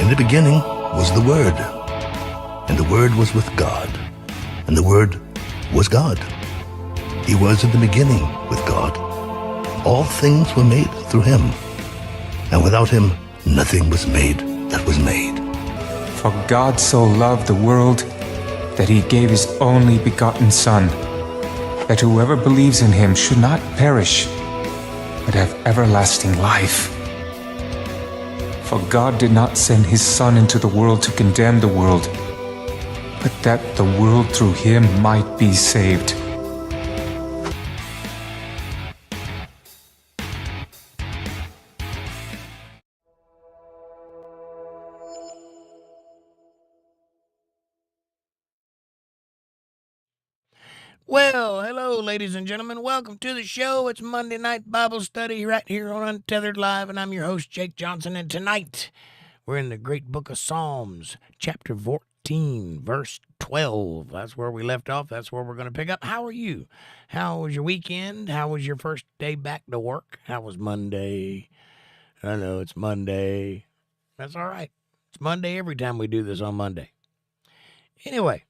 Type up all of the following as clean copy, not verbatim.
In the beginning was the Word, and the Word was with God, and the Word was God. He was in the beginning with God. All things were made through him, and without him nothing was made that was made. For God so loved the world that he gave his only begotten Son, that whoever believes in him should not perish, but have everlasting life. For God did not send his Son into the world to condemn the world, but that the world through him might be saved. Well, hello, ladies and gentlemen. Welcome to the show. It's Monday Night Bible Study right here on Untethered Live, and I'm your host, Jake Johnson. And tonight, we're in the great book of Psalms, chapter 14, verse 12. That's where we left off. That's where we're going to pick up. How are you? How was your weekend? How was your first day back to work? How was Monday? I know it's Monday. That's all right. It's Monday every time we do this on Monday. Anyway.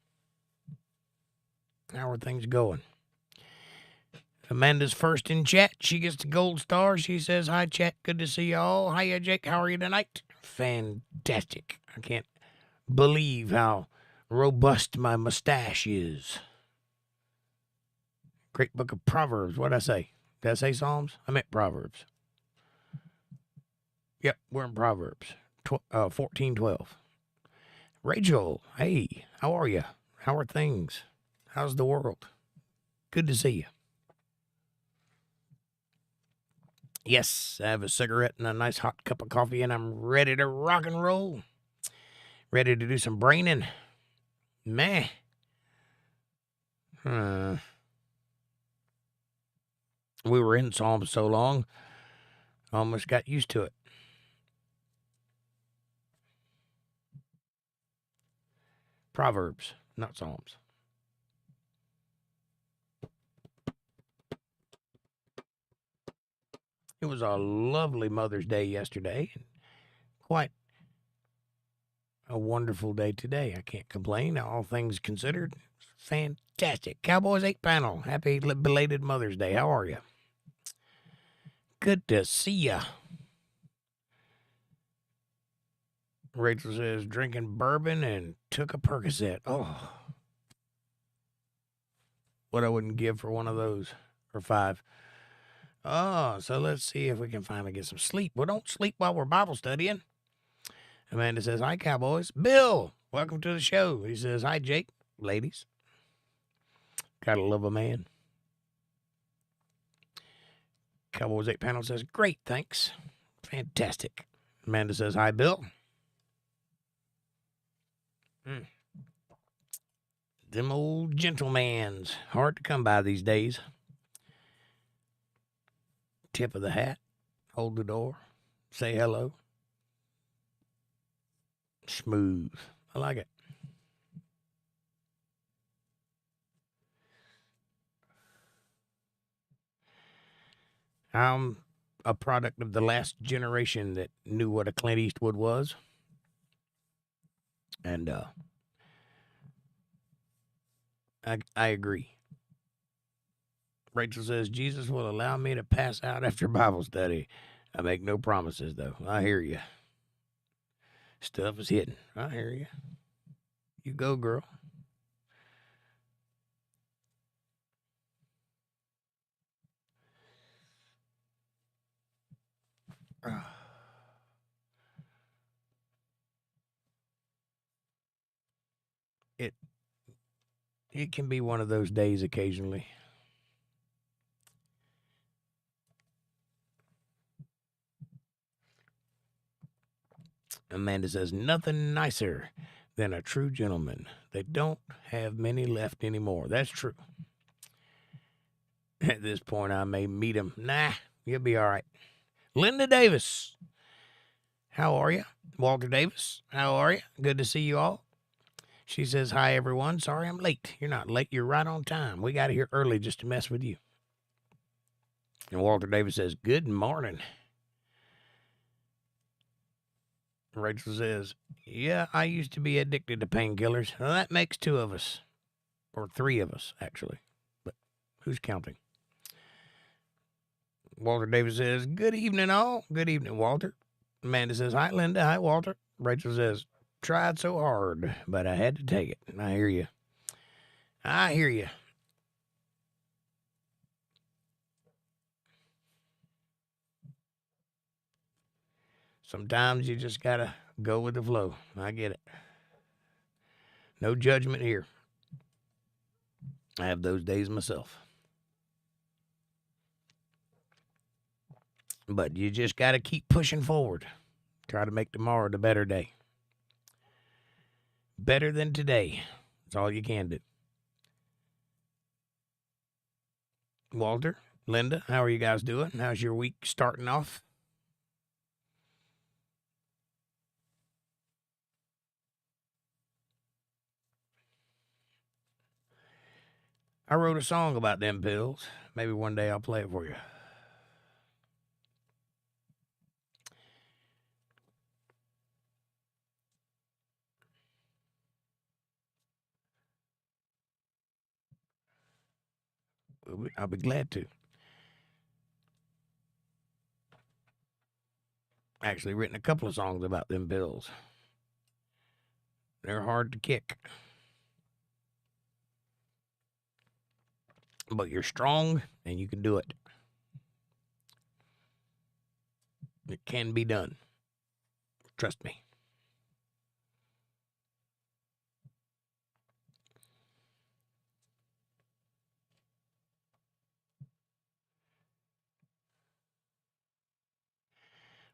How are things going? Amanda's first in chat. She gets the gold star. She says, hi, chat. Good to see y'all. Hiya, Jake. How are you tonight? Fantastic. I can't believe how robust my mustache is. Great book of Proverbs. What did I say? Did I say Psalms? I meant Proverbs. Yep, we're in Proverbs. 14:12. Rachel, hey, how are you? How are things? How's the world? Good to see you. Yes, I have a cigarette and a nice hot cup of coffee, and I'm ready to rock and roll. Ready to do some braining. Meh. We were in Psalms so long, almost got used to it. Proverbs, not Psalms. It was a lovely Mother's Day yesterday. Quite a wonderful day today. I can't complain. All things considered, fantastic. Cowboys 8 panel. Happy belated Mother's Day. How are you? Good to see ya. Rachel says, drinking bourbon and took a Percocet. Oh. What I wouldn't give for one of those. Or 5. Oh, so let's see if we can finally get some sleep. Well, don't sleep while we're Bible studying. Amanda says, hi, Cowboys. Bill, welcome to the show. He says, hi, Jake. Ladies. Gotta love a man. Cowboys 8 panel says, great, thanks. Fantastic. Amanda says, hi, Bill. Them old gentlemans. Hard to come by these days. Tip of the hat, hold the door, say hello. Smooth. I like it. I'm a product of the last generation that knew what a Clint Eastwood was. And I agree. Rachel says, Jesus will allow me to pass out after Bible study. I make no promises, though. I hear you. Stuff is hidden. I hear you. You go, girl. It can be one of those days occasionally. Amanda says, nothing nicer than a true gentleman. They don't have many left anymore. That's true. At this point, I may meet him. Nah, you'll be all right. Linda Davis, how are you? Walter Davis, how are you? Good to see you all. She says, hi, everyone. Sorry I'm late. You're not late. You're right on time. We got here early just to mess with you. And Walter Davis says, good morning. Rachel says, yeah, I used to be addicted to painkillers. Well, that makes two of us. Or three of us, actually. But who's counting? Walter Davis says, good evening, all. Good evening, Walter. Amanda says, hi, Linda. Hi, Walter. Rachel says, tried so hard, but I had to take it. I hear you. I hear you. Sometimes you just got to go with the flow. I get it. No judgment here. I have those days myself. But you just got to keep pushing forward. Try to make tomorrow the better day. Better than today. That's all you can do. Walter, Linda, how are you guys doing? How's your week starting off? I wrote a song about them pills. Maybe one day I'll play it for you. I'll be glad to. Actually written a couple of songs about them pills. They're hard to kick. But you're strong and you can do it. It can be done. Trust me.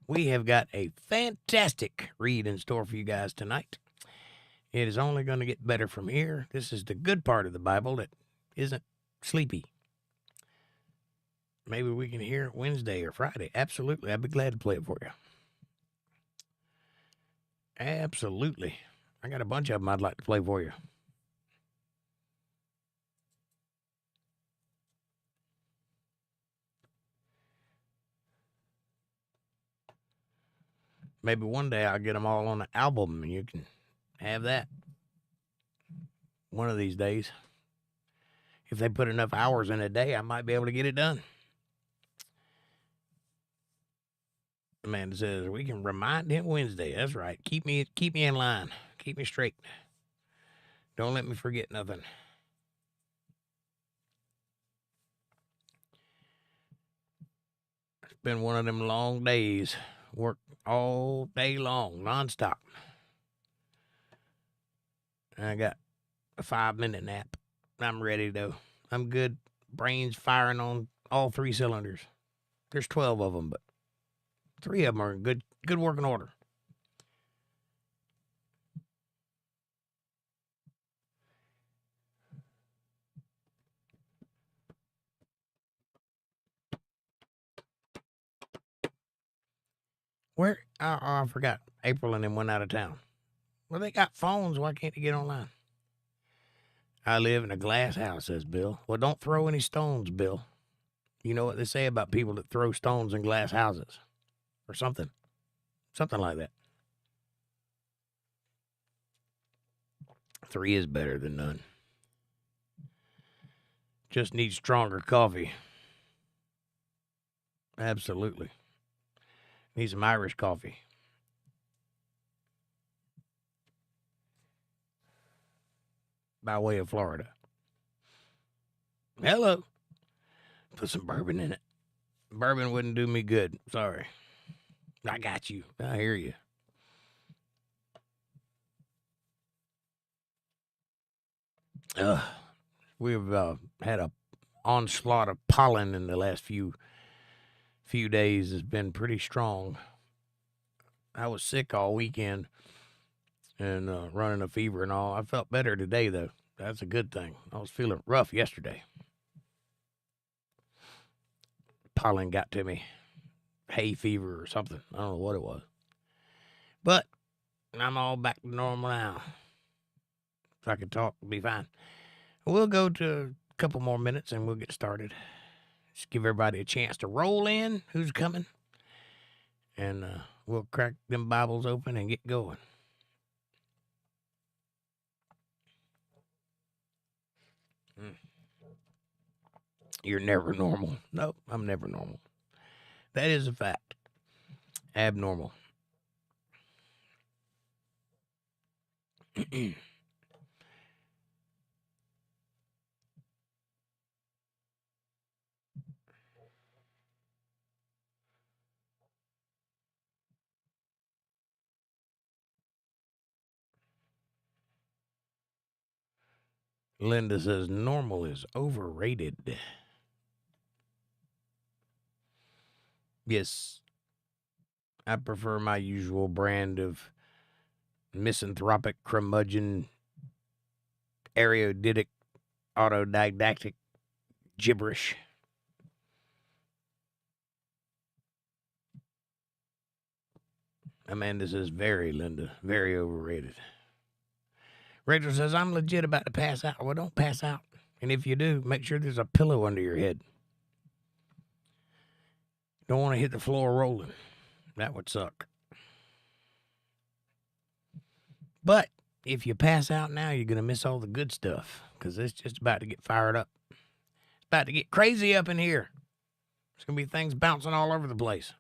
We have got a fantastic read in store for you guys tonight. It is only going to get better from here. This is the good part of the Bible that isn't sleepy. Maybe we can hear it Wednesday or Friday. Absolutely. I'd be glad to play it for you. Absolutely. I got a bunch of them I'd like to play for you. Maybe one day I'll get them all on an album and you can have that one of these days. If they put enough hours in a day, I might be able to get it done. Amanda says, we can remind him Wednesday. That's right. Keep me in line. Keep me straight. Don't let me forget nothing. It's been one of them long days. Work all day long, nonstop. I got a 5-minute nap. I'm ready, though. I'm good. Brain's firing on all 3 cylinders. There's 12 of them, but 3 of them are in good working order. Where? Oh, I forgot. April and them went out of town. Well, they got phones. Why can't they get online? I live in a glass house, says Bill. Well, don't throw any stones, Bill. You know what they say about people that throw stones in glass houses? Or something. Something like that. 3 is better than none. Just need stronger coffee. Absolutely. Need some Irish coffee. By way of Florida. Hello. Put some bourbon in it. Bourbon wouldn't do me good. Sorry. I got you. I hear you. We've had a onslaught of pollen in the last few days. Has been pretty strong. I was sick all weekend and running a fever and all. I felt better today, though. That's a good thing. I was feeling rough yesterday. Pollen got to me. Hay fever or something. I don't know what it was. But I'm all back to normal now. If I can talk, it'll be fine. We'll go to a couple more minutes and we'll get started. Just give everybody a chance to roll in. Who's coming? and we'll crack them Bibles open and get going. You're never normal. Nope, I'm never normal. That is a fact. Abnormal. Linda says normal is overrated. Yes, I prefer my usual brand of misanthropic, curmudgeon, eruditic, autodidactic gibberish. Amanda says, very, Linda, very overrated. Rachel says, I'm legit about to pass out. Well, don't pass out. And if you do, make sure there's a pillow under your head. Don't want to hit the floor rolling. That would suck. But if you pass out now, you're going to miss all the good stuff because it's just about to get fired up. It's about to get crazy up in here. There's going to be things bouncing all over the place.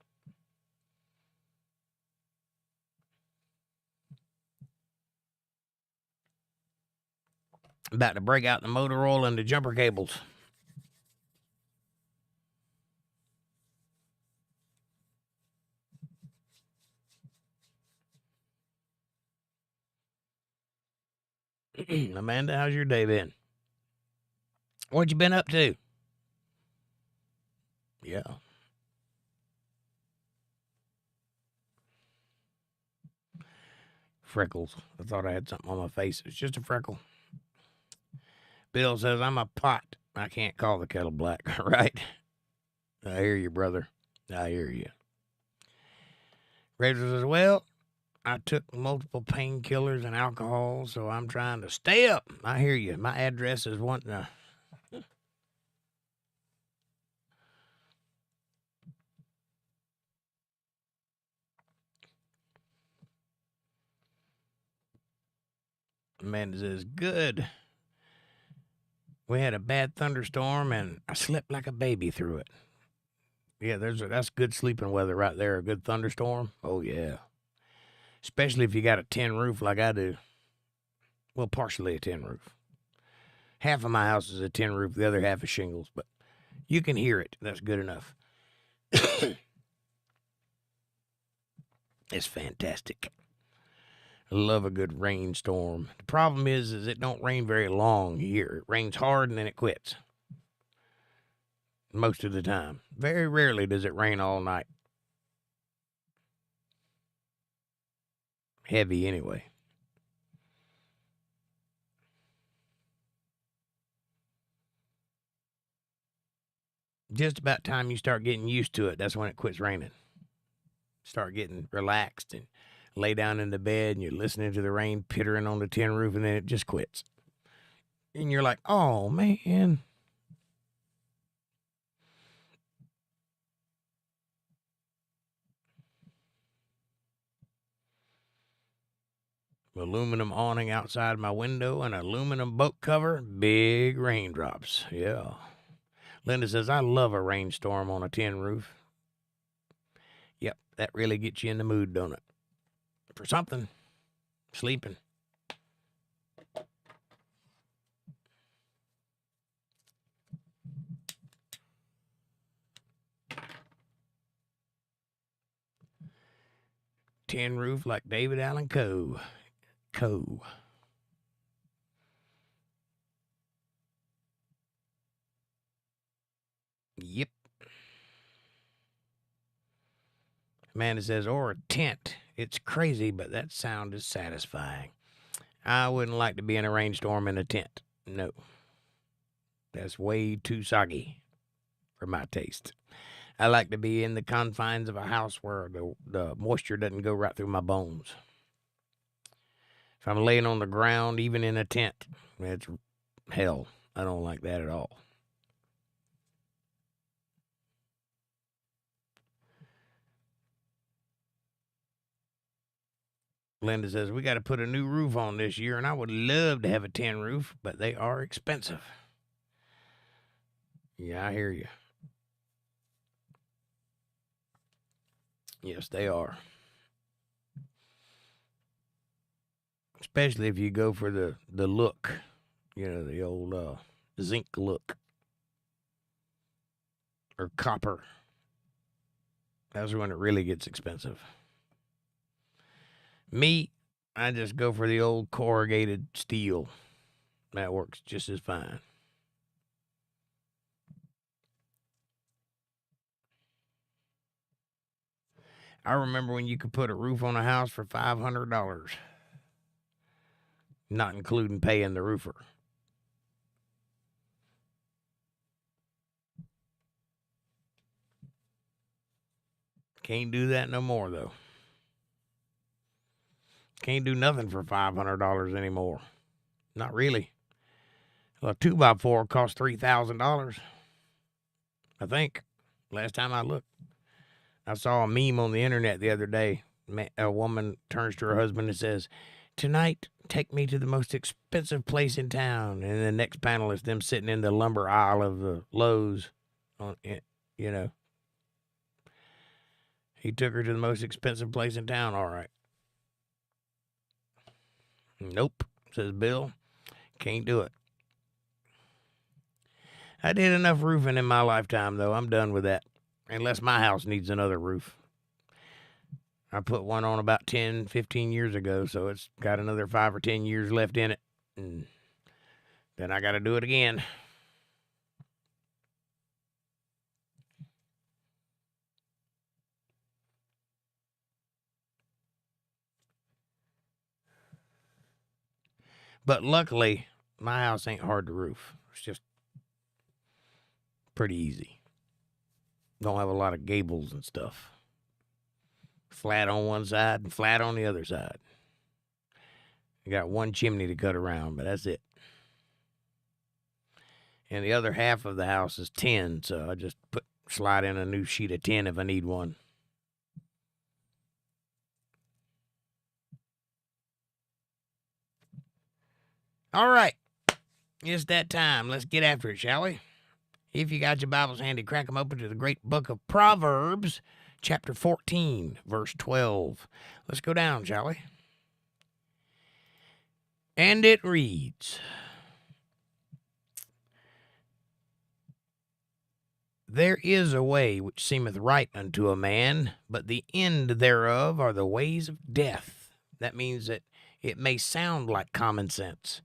About to break out the motor oil and the jumper cables. Amanda, how's your day been? What you been up to? Yeah. Freckles. I thought I had something on my face. It's just a freckle. Bill says, I'm a pot. I can't call the kettle black. Right? I hear you, brother. I hear you. Rachel says, well, I took multiple painkillers and alcohol, so I'm trying to stay up. I hear you. My address is wanting to... Amanda says, good. We had a bad thunderstorm, and I slept like a baby through it. Yeah, that's good sleeping weather right there, a good thunderstorm. Oh, yeah. Especially if you got a tin roof like I do. Well, partially a tin roof. Half of my house is a tin roof, the other half is shingles, but you can hear it. That's good enough. It's fantastic. I love a good rainstorm. The problem is it don't rain very long here. It rains hard and then it quits. Most of the time. Very rarely does it rain all night. Heavy anyway. Just about time you start getting used to it, that's when it quits raining. Start getting relaxed and lay down in the bed and you're listening to the rain pittering on the tin roof and then it just quits. And you're like, oh, man. Aluminum awning outside my window and aluminum boat cover. Big raindrops. Yeah. Linda says, I love a rainstorm on a tin roof. Yep, that really gets you in the mood, don't it? For something. Sleeping. Tin roof like David Allen Coe. Yep. Amanda says, or a tent. It's crazy, but that sound is satisfying. I wouldn't like to be in a rainstorm in a tent. No. That's way too soggy for my taste. I like to be in the confines of a house where the moisture doesn't go right through my bones. If I'm laying on the ground, even in a tent, it's hell. I don't like that at all. Linda says, we got to put a new roof on this year, and I would love to have a tin roof, but they are expensive. Yeah, I hear you. Yes, they are. Especially if you go for the look, the old zinc look or copper. That's when it really gets expensive. Me, I just go for the old corrugated steel. That works just as fine. I remember when you could put a roof on a house for $500, not including paying the roofer. Can't do that no more, though. Can't do nothing for $500 anymore. Not really. A 2x4 costs $3,000. I think. Last time I looked. I saw a meme on the internet the other day. A woman turns to her husband and says, tonight, take me to the most expensive place in town. And the next panel is them sitting in the lumber aisle of the Lowe's. He took her to the most expensive place in town, all right. Nope, says Bill. Can't do it. I did enough roofing in my lifetime, though. I'm done with that. Unless my house needs another roof. I put one on about 10, 15 years ago, so it's got another 5 or 10 years left in it. And then I got to do it again. But luckily, my house ain't hard to roof. It's just pretty easy. Don't have a lot of gables and stuff. Flat on one side and flat on the other side. I got one chimney to cut around, but that's it. And the other half of the house is tin, so I just slide in a new sheet of tin if I need one. All right. It's that time. Let's get after it, shall we? If you got your Bibles handy, crack them open to the great book of Proverbs, chapter 14, verse 12. Let's go down, shall we? And it reads, there is a way which seemeth right unto a man, but the end thereof are the ways of death. That means that it may sound like common sense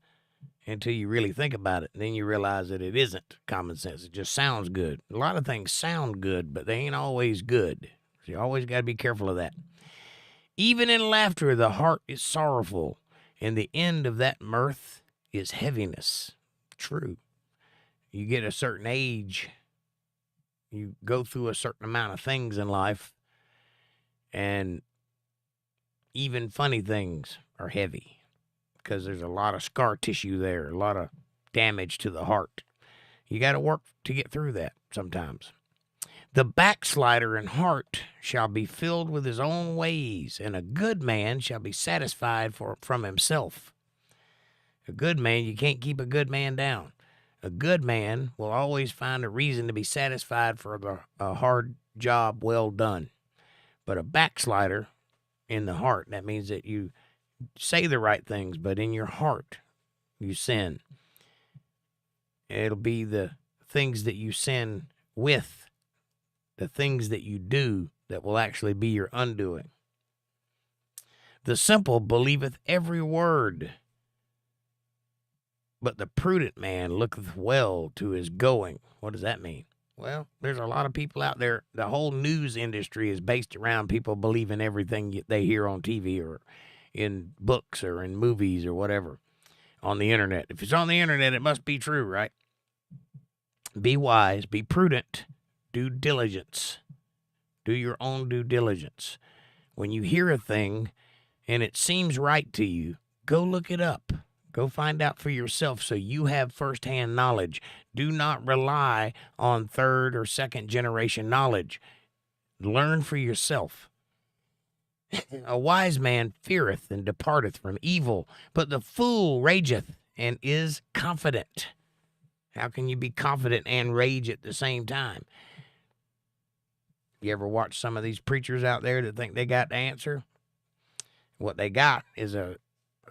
until you really think about it. And then you realize that it isn't common sense. It just sounds good. A lot of things sound good, but they ain't always good. So you always got to be careful of that. Even in laughter, the heart is sorrowful, and the end of that mirth is heaviness. True. You get a certain age, you go through a certain amount of things in life, and even funny things are heavy because there's a lot of scar tissue there, a lot of damage to the heart. You got to work to get through that sometimes. The backslider in heart shall be filled with his own ways, and a good man shall be satisfied from himself. A good man, you can't keep a good man down. A good man will always find a reason to be satisfied for a hard job well done. But a backslider in the heart, that means that you say the right things, but in your heart you sin. It'll be the things that you sin with, the things that you do that will actually be your undoing. The simple believeth every word, but the prudent man looketh well to his going. What does that mean? Well, there's a lot of people out there. The whole news industry is based around people believing everything they hear on TV or in books or in movies or whatever on the internet. If it's on the internet, it must be true, right? Be wise, be prudent, do diligence. Do your own due diligence. When you hear a thing and it seems right to you, go look it up. Go find out for yourself so you have firsthand knowledge. Do not rely on third or second generation knowledge. Learn for yourself. A wise man feareth and departeth from evil, but the fool rageth and is confident. How can you be confident and rage at the same time? You ever watch some of these preachers out there that think they got the answer? What they got is a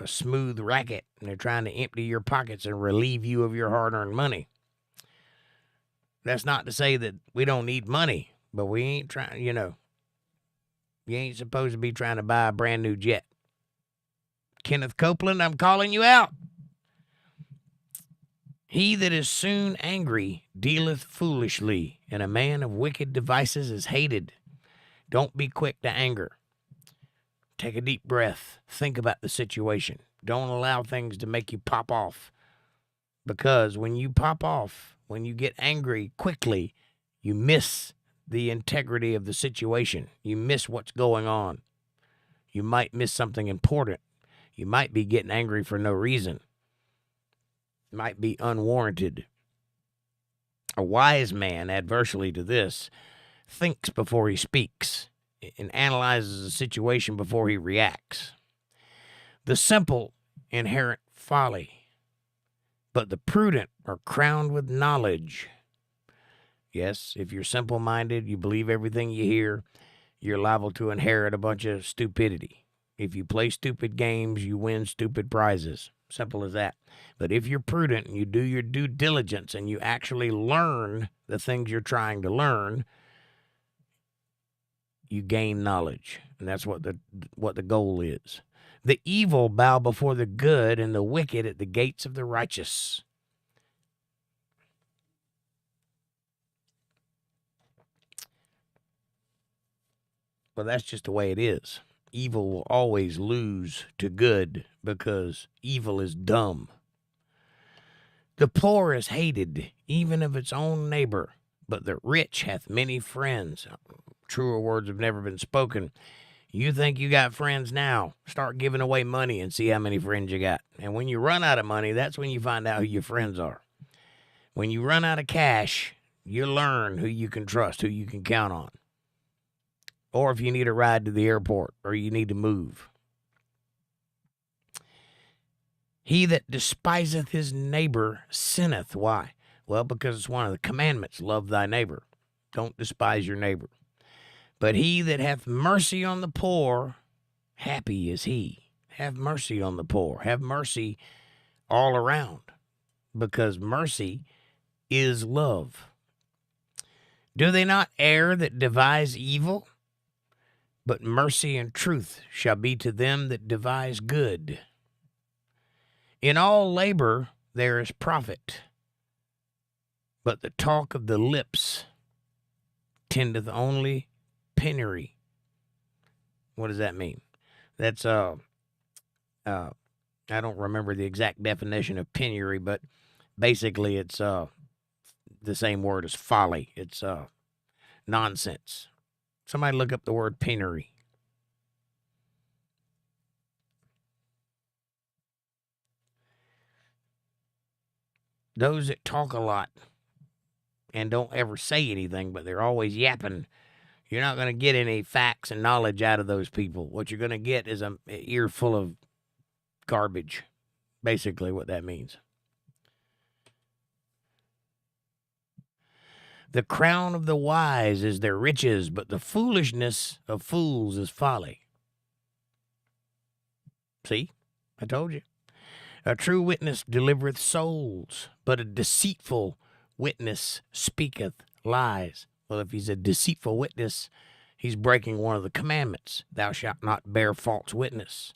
smooth racket, and they're trying to empty your pockets and relieve you of your hard-earned money. That's not to say that we don't need money, but we ain't trying, you ain't supposed to be trying to buy a brand new jet. Kenneth Copeland, I'm calling you out. He that is soon angry dealeth foolishly, and a man of wicked devices is hated. Don't be quick to anger. Take a deep breath. Think about the situation. Don't allow things to make you pop off. Because when you pop off, when you get angry quickly, you miss the integrity of the situation. You miss what's going on. You might miss something important. You might be getting angry for no reason. It might be unwarranted. A wise man, adversely to this, thinks before he speaks and analyzes the situation before he reacts. The simple inherit folly, but the prudent are crowned with knowledge. Yes, if you're simple-minded, you believe everything you hear, you're liable to inherit a bunch of stupidity. If you play stupid games, you win stupid prizes. Simple as that. But if you're prudent and you do your due diligence and you actually learn the things you're trying to learn, you gain knowledge. And that's what the goal is. The evil bow before the good, and the wicked at the gates of the righteous. Well, that's just the way it is. Evil will always lose to good because evil is dumb. The poor is hated, even of its own neighbor, but the rich hath many friends. Truer words have never been spoken. You think you got friends now, start giving away money and see how many friends you got. And when you run out of money, that's when you find out who your friends are. When you run out of cash, you learn who you can trust, who you can count on. Or if you need a ride to the airport or you need to move. He that despiseth his neighbor sinneth. Why? Well, because it's one of the commandments. Love thy neighbor. Don't despise your neighbor. But he that hath mercy on the poor, happy is he. Have mercy on the poor. Have mercy all around. Because mercy is love. Do they not err that devise evil? But mercy and truth shall be to them that devise good. In all labor there is profit, but the talk of the lips tendeth only penury. What does that mean? That's I don't remember the exact definition of penury, but basically it's the same word as folly. It's nonsense. Somebody look up the word penury. Those that talk a lot and don't ever say anything, but they're always yapping, you're not going to get any facts and knowledge out of those people. What you're going to get is an ear full of garbage, basically what that means. The crown of the wise is their riches, but the foolishness of fools is folly. See? I told you. A true witness delivereth souls, but a deceitful witness speaketh lies. Well, if he's a deceitful witness, he's breaking one of the commandments. Thou shalt not bear false witness.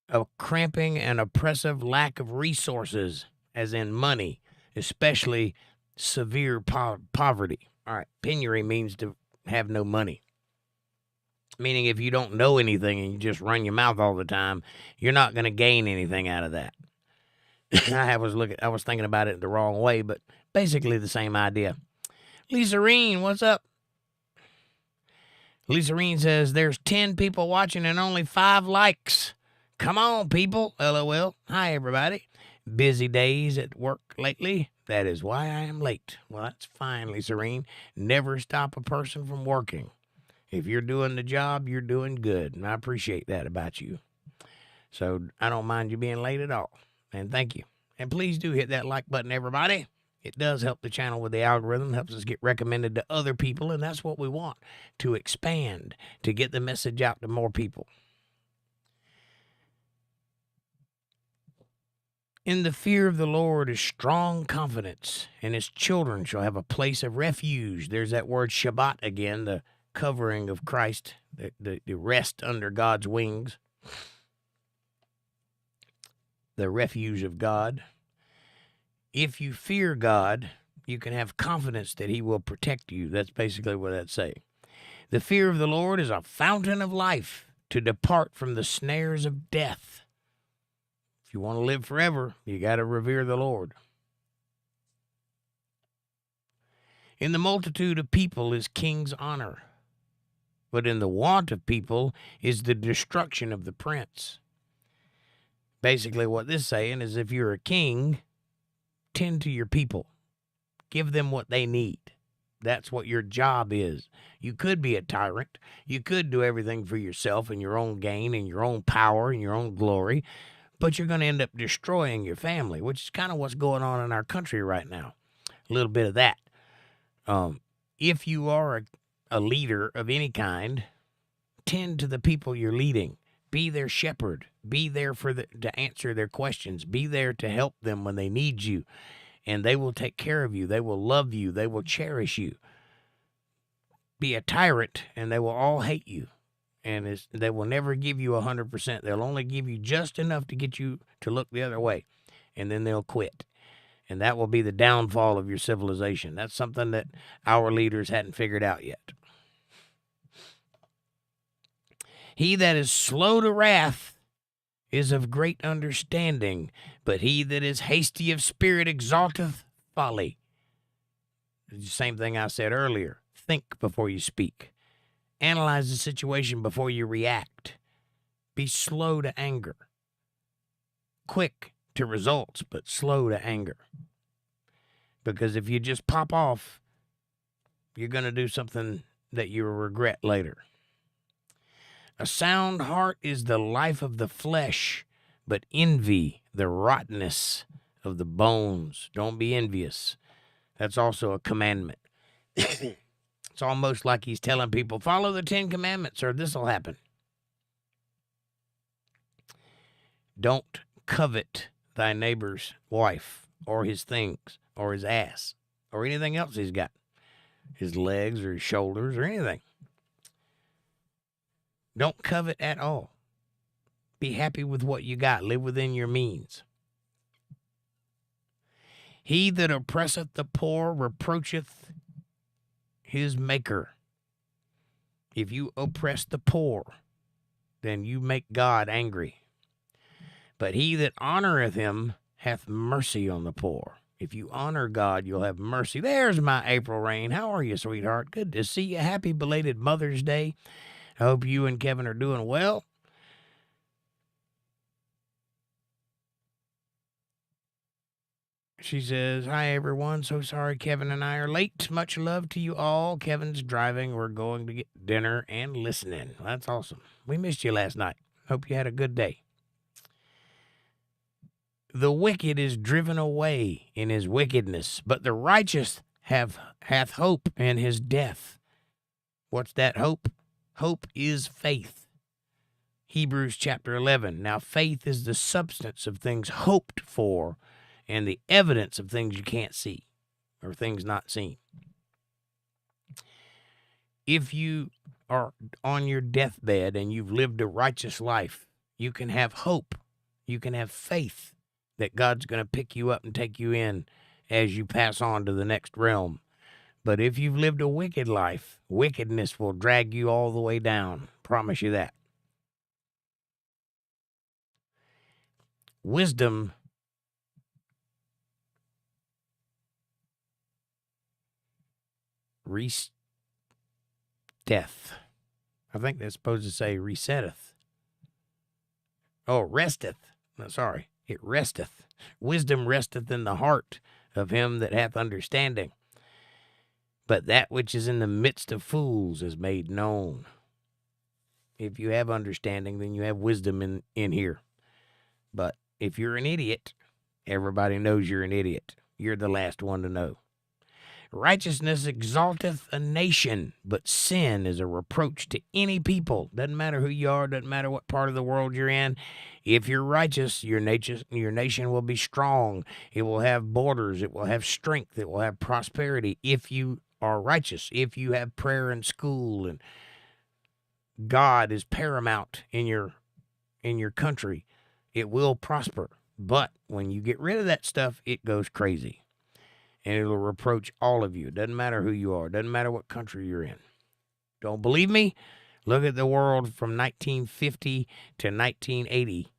A cramping and oppressive lack of resources, as in money, especially severe poverty. All right, penury means to have no money. Meaning if you don't know anything and you just run your mouth all the time, you're not going to gain anything out of that. I was thinking about it the wrong way, but basically the same idea. Lisa Reen, what's up? Lisa Reen says, there's 10 people watching and only 5 likes. Come on, people. LOL. Hi, everybody. Busy days at work lately? That is why I am late. Well, that's finally serene. Never stop a person from working. If you're doing the job, you're doing good, and I appreciate that about you. So I don't mind you being late at all, and thank you. And please do hit that like button, everybody. It does help the channel with the algorithm, helps us get recommended to other people, and that's what we want, to expand, to get the message out to more people. In the fear of the Lord is strong confidence, and his children shall have a place of refuge. There's that word Shabbat again, the covering of Christ, the rest under God's wings, the refuge of God. If you fear God, you can have confidence that he will protect you. That's basically what that's saying. The fear of the Lord is a fountain of life, to depart from the snares of death. If you want to live forever, you got to revere the Lord. In the multitude of people is king's honor, but in the want of people is the destruction of the prince. Basically what this is saying is, if you're a king, tend to your people. Give them what they need. That's what your job is. You could be a tyrant. You could do everything for yourself and your own gain and your own power and your own glory, but you're going to end up destroying your family, which is kind of what's going on in our country right now. A little bit of that. If you are a leader of any kind, tend to the people you're leading. Be their shepherd. Be there to answer their questions. Be there to help them when they need you. And they will take care of you. They will love you. They will cherish you. Be a tyrant, and they will all hate you. And they will never give you 100%. They'll only give you just enough to get you to look the other way. And then they'll quit. And that will be the downfall of your civilization. That's something that our leaders hadn't figured out yet. He that is slow to wrath is of great understanding, but he that is hasty of spirit exalteth folly. It's the same thing I said earlier. Think before you speak. Analyze the situation before you react. Be slow to anger. Quick to results, but slow to anger. Because if you just pop off, you're going to do something that you'll regret later. A sound heart is the life of the flesh, but envy the rottenness of the bones. Don't be envious. That's also a commandment. It's almost like he's telling people, follow the 10 Commandments or this will happen. Don't covet thy neighbor's wife or his things or his ass or anything else he's got, his legs or his shoulders or anything. Don't covet at all. Be happy with what you got. Live within your means. He that oppresseth the poor reproacheth his maker. If you oppress the poor, then you make God angry. But he that honoreth him hath mercy on the poor. If you honor God, you'll have mercy. There's my April Rain. How are you, sweetheart? Good to see you. Happy belated Mother's Day. I hope you and Kevin are doing well. She says, hi, everyone. So sorry Kevin and I are late. Much love to you all. Kevin's driving. We're going to get dinner and listening. That's awesome. We missed you last night. Hope you had a good day. The wicked is driven away in his wickedness, but the righteous hath hope in his death. What's that hope? Hope is faith. Hebrews chapter 11. Now faith is the substance of things hoped for and the evidence of things you can't see or things not seen. If you are on your deathbed and you've lived a righteous life, you can have hope. You can have faith that God's going to pick you up and take you in as you pass on to the next realm. But if you've lived a wicked life, wickedness will drag you all the way down. Promise you that. Wisdom death. I think that's supposed to say resetteth. Oh, resteth. No, sorry. It resteth. Wisdom resteth in the heart of him that hath understanding. But that which is in the midst of fools is made known. If you have understanding, then you have wisdom in here. But if you're an idiot, everybody knows you're an idiot. You're the last one to know. Righteousness exalteth a nation, but sin is a reproach to any people. Doesn't matter who you are, doesn't matter what part of the world you're in. If you're righteous, your nation will be strong. It will have borders. It will have strength. It will have prosperity if you are righteous. If you have prayer in school and God is paramount in your country, it will prosper. But when you get rid of that stuff, it goes crazy. And it'll reproach all of you. It doesn't matter who you are. It doesn't matter what country you're in. Don't believe me? Look at the world from 1950 to 1980,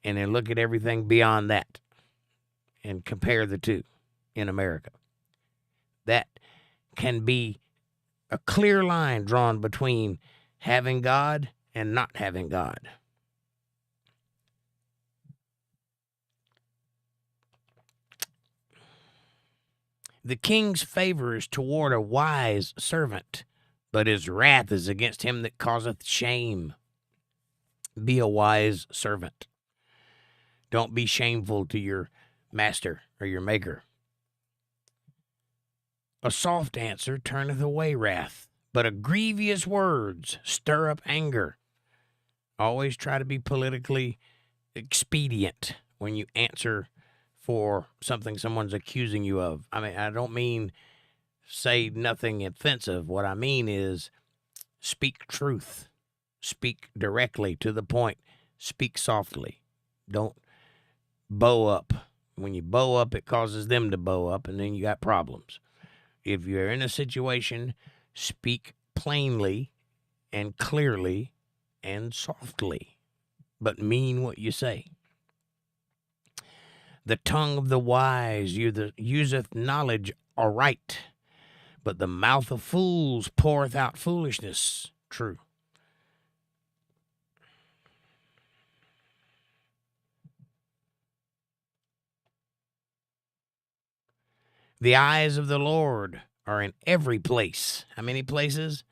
and then look at everything beyond that and compare the two in America. That can be a clear line drawn between having God and not having God. The king's favor is toward a wise servant, but his wrath is against him that causeth shame. Be a wise servant. Don't be shameful to your master or your maker. A soft answer turneth away wrath, but a grievous words stir up anger. Always try to be politically expedient when you answer for something someone's accusing you of. I mean, I don't mean say nothing offensive. What I mean is speak truth. Speak directly to the point. Speak softly. Don't bow up. When you bow up, it causes them to bow up, and then you got problems. If you're in a situation, speak plainly and clearly and softly, but mean what you say. The tongue of the wise useth knowledge aright, but the mouth of fools poureth out foolishness. True. The eyes of the Lord are in every place. How many places?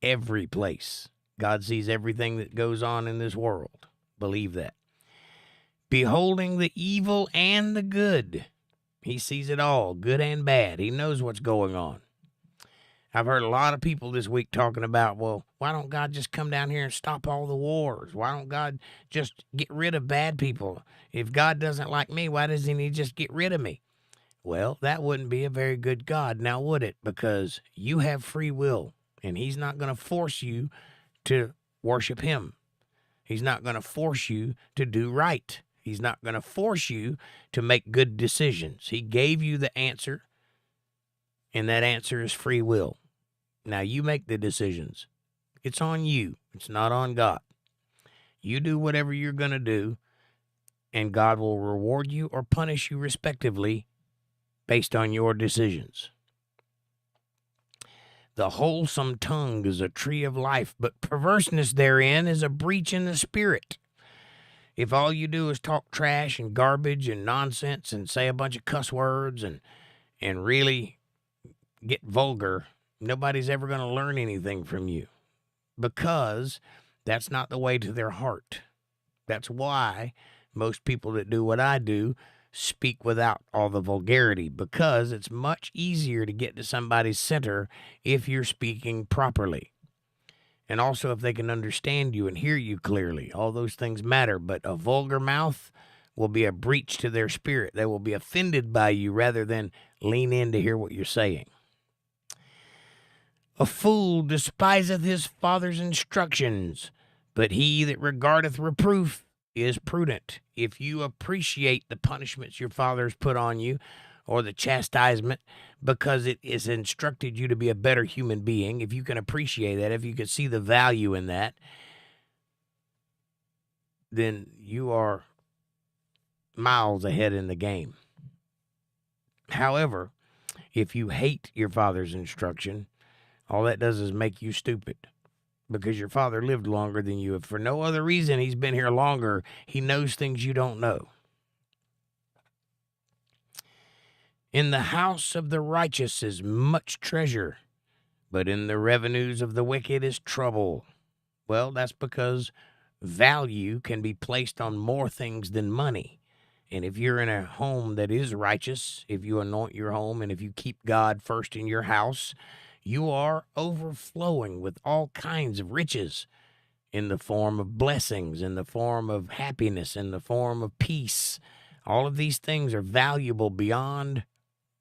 Every place. God sees everything that goes on in this world. Believe that. Beholding the evil and the good. He sees it all, good and bad. He knows what's going on. I've heard a lot of people this week talking about, well, why don't God just come down here and stop all the wars? Why don't God just get rid of bad people? If God doesn't like me, why doesn't he just get rid of me? Well, that wouldn't be a very good God, now would it? Because you have free will, and he's not going to force you to worship him. He's not going to force you to do right. He's not going to force you to make good decisions. He gave you the answer, and that answer is free will. Now you make the decisions. It's on you. It's not on God. You do whatever you're going to do, and God will reward you or punish you respectively based on your decisions. The wholesome tongue is a tree of life, but perverseness therein is a breach in the spirit. If all you do is talk trash and garbage and nonsense and say a bunch of cuss words and really get vulgar, nobody's ever going to learn anything from you, because that's not the way to their heart. That's why most people that do what I do speak without all the vulgarity, because it's much easier to get to somebody's center if you're speaking properly. And also if they can understand you and hear you clearly. All those things matter, but a vulgar mouth will be a breach to their spirit. They will be offended by you rather than lean in to hear what you're saying. A fool despiseth his father's instructions, but he that regardeth reproof is prudent. If you appreciate the punishments your father's put on you, or the chastisement, because it has instructed you to be a better human being, if you can appreciate that, if you can see the value in that, then you are miles ahead in the game. However, if you hate your father's instruction, all that does is make you stupid, because your father lived longer than you. If for no other reason he's been here longer, he knows things you don't know. In the house of the righteous is much treasure, but in the revenues of the wicked is trouble. Well, that's because value can be placed on more things than money. And if you're in a home that is righteous, if you anoint your home and if you keep God first in your house, you are overflowing with all kinds of riches in the form of blessings, in the form of happiness, in the form of peace. All of these things are valuable beyond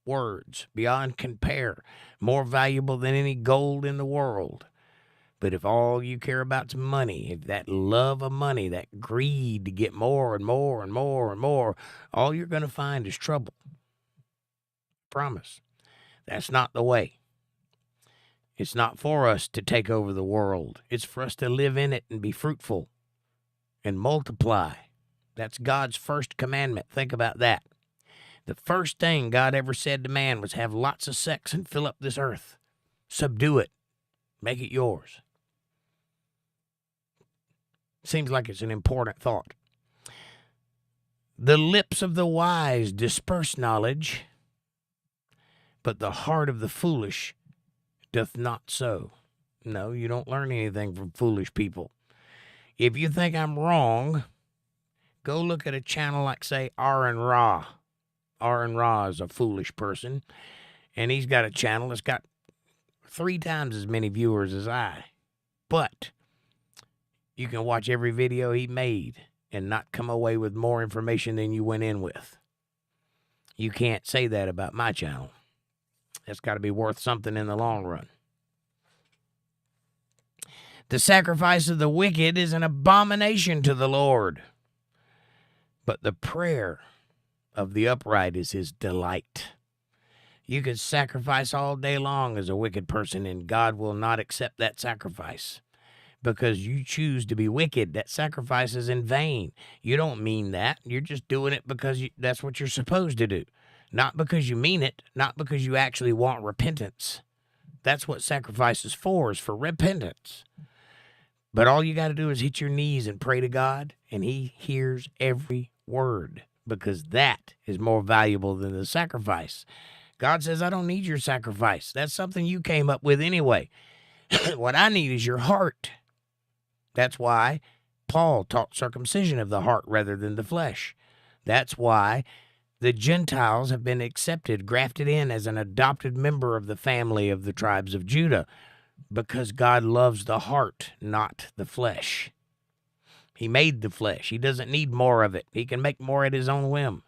words, beyond compare, more valuable than any gold in the world. But if all you care about is money, if that love of money, that greed to get more and more and more and more, all you're going to find is trouble. Promise. That's not the way. It's not for us to take over the world. It's for us to live in it and be fruitful and multiply. That's God's first commandment. Think about that. The first thing God ever said to man was have lots of sex and fill up this earth. Subdue it. Make it yours. Seems like it's an important thought. The lips of the wise disperse knowledge, but the heart of the foolish doth not so. No, you don't learn anything from foolish people. If you think I'm wrong, go look at a channel like, say, 𝕰𝕕𝕏𝕚𝕪. 𝕰𝕰𝕏 is a foolish person, and he's got a channel that's got 3 times as many viewers as I. But you can watch every video he made and not come away with more information than you went in with. You can't say that about my channel. That's got to be worth something in the long run. The sacrifice of the wicked is an abomination to the Lord, but the prayer of the upright is his delight. You could sacrifice all day long as a wicked person, and God will not accept that sacrifice because you choose to be wicked. That sacrifice is in vain. You don't mean that. You're just doing it because that's what you're supposed to do. Not because you mean it, not because you actually want repentance. That's what sacrifice is for repentance. But all you got to do is hit your knees and pray to God, and he hears every word because that is more valuable than the sacrifice. God says, I don't need your sacrifice. That's something you came up with anyway. What I need is your heart. That's why Paul taught circumcision of the heart rather than the flesh. That's why the Gentiles have been accepted, grafted in as an adopted member of the family of the tribes of Judah, because God loves the heart, not the flesh. He made the flesh. He doesn't need more of it. He can make more at his own whim.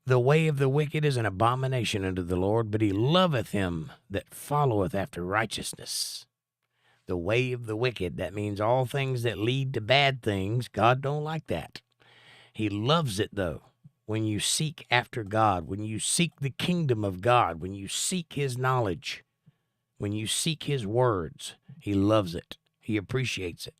The way of the wicked is an abomination unto the Lord, but he loveth him that followeth after righteousness. The way of the wicked, that means all things that lead to bad things. God don't like that. He loves it, though, when you seek after God, when you seek the kingdom of God, when you seek his knowledge, when you seek his words. He loves it. He appreciates it.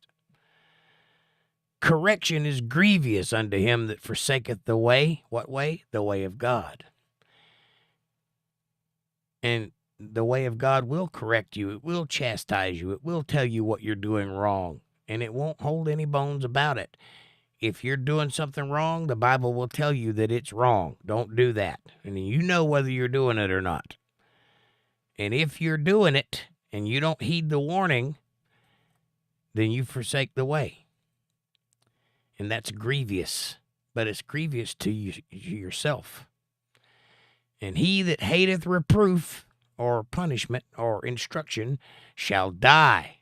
Correction is grievous unto him that forsaketh the way. What way? The way of God. And the way of God will correct you. It will chastise you. It will tell you what you're doing wrong. And it won't hold any bones about it. If you're doing something wrong, the Bible will tell you that it's wrong. Don't do that. And you know whether you're doing it or not. And if you're doing it and you don't heed the warning, then you forsake the way. And that's grievous, but it's grievous to you yourself. And he that hateth reproof or punishment or instruction shall die.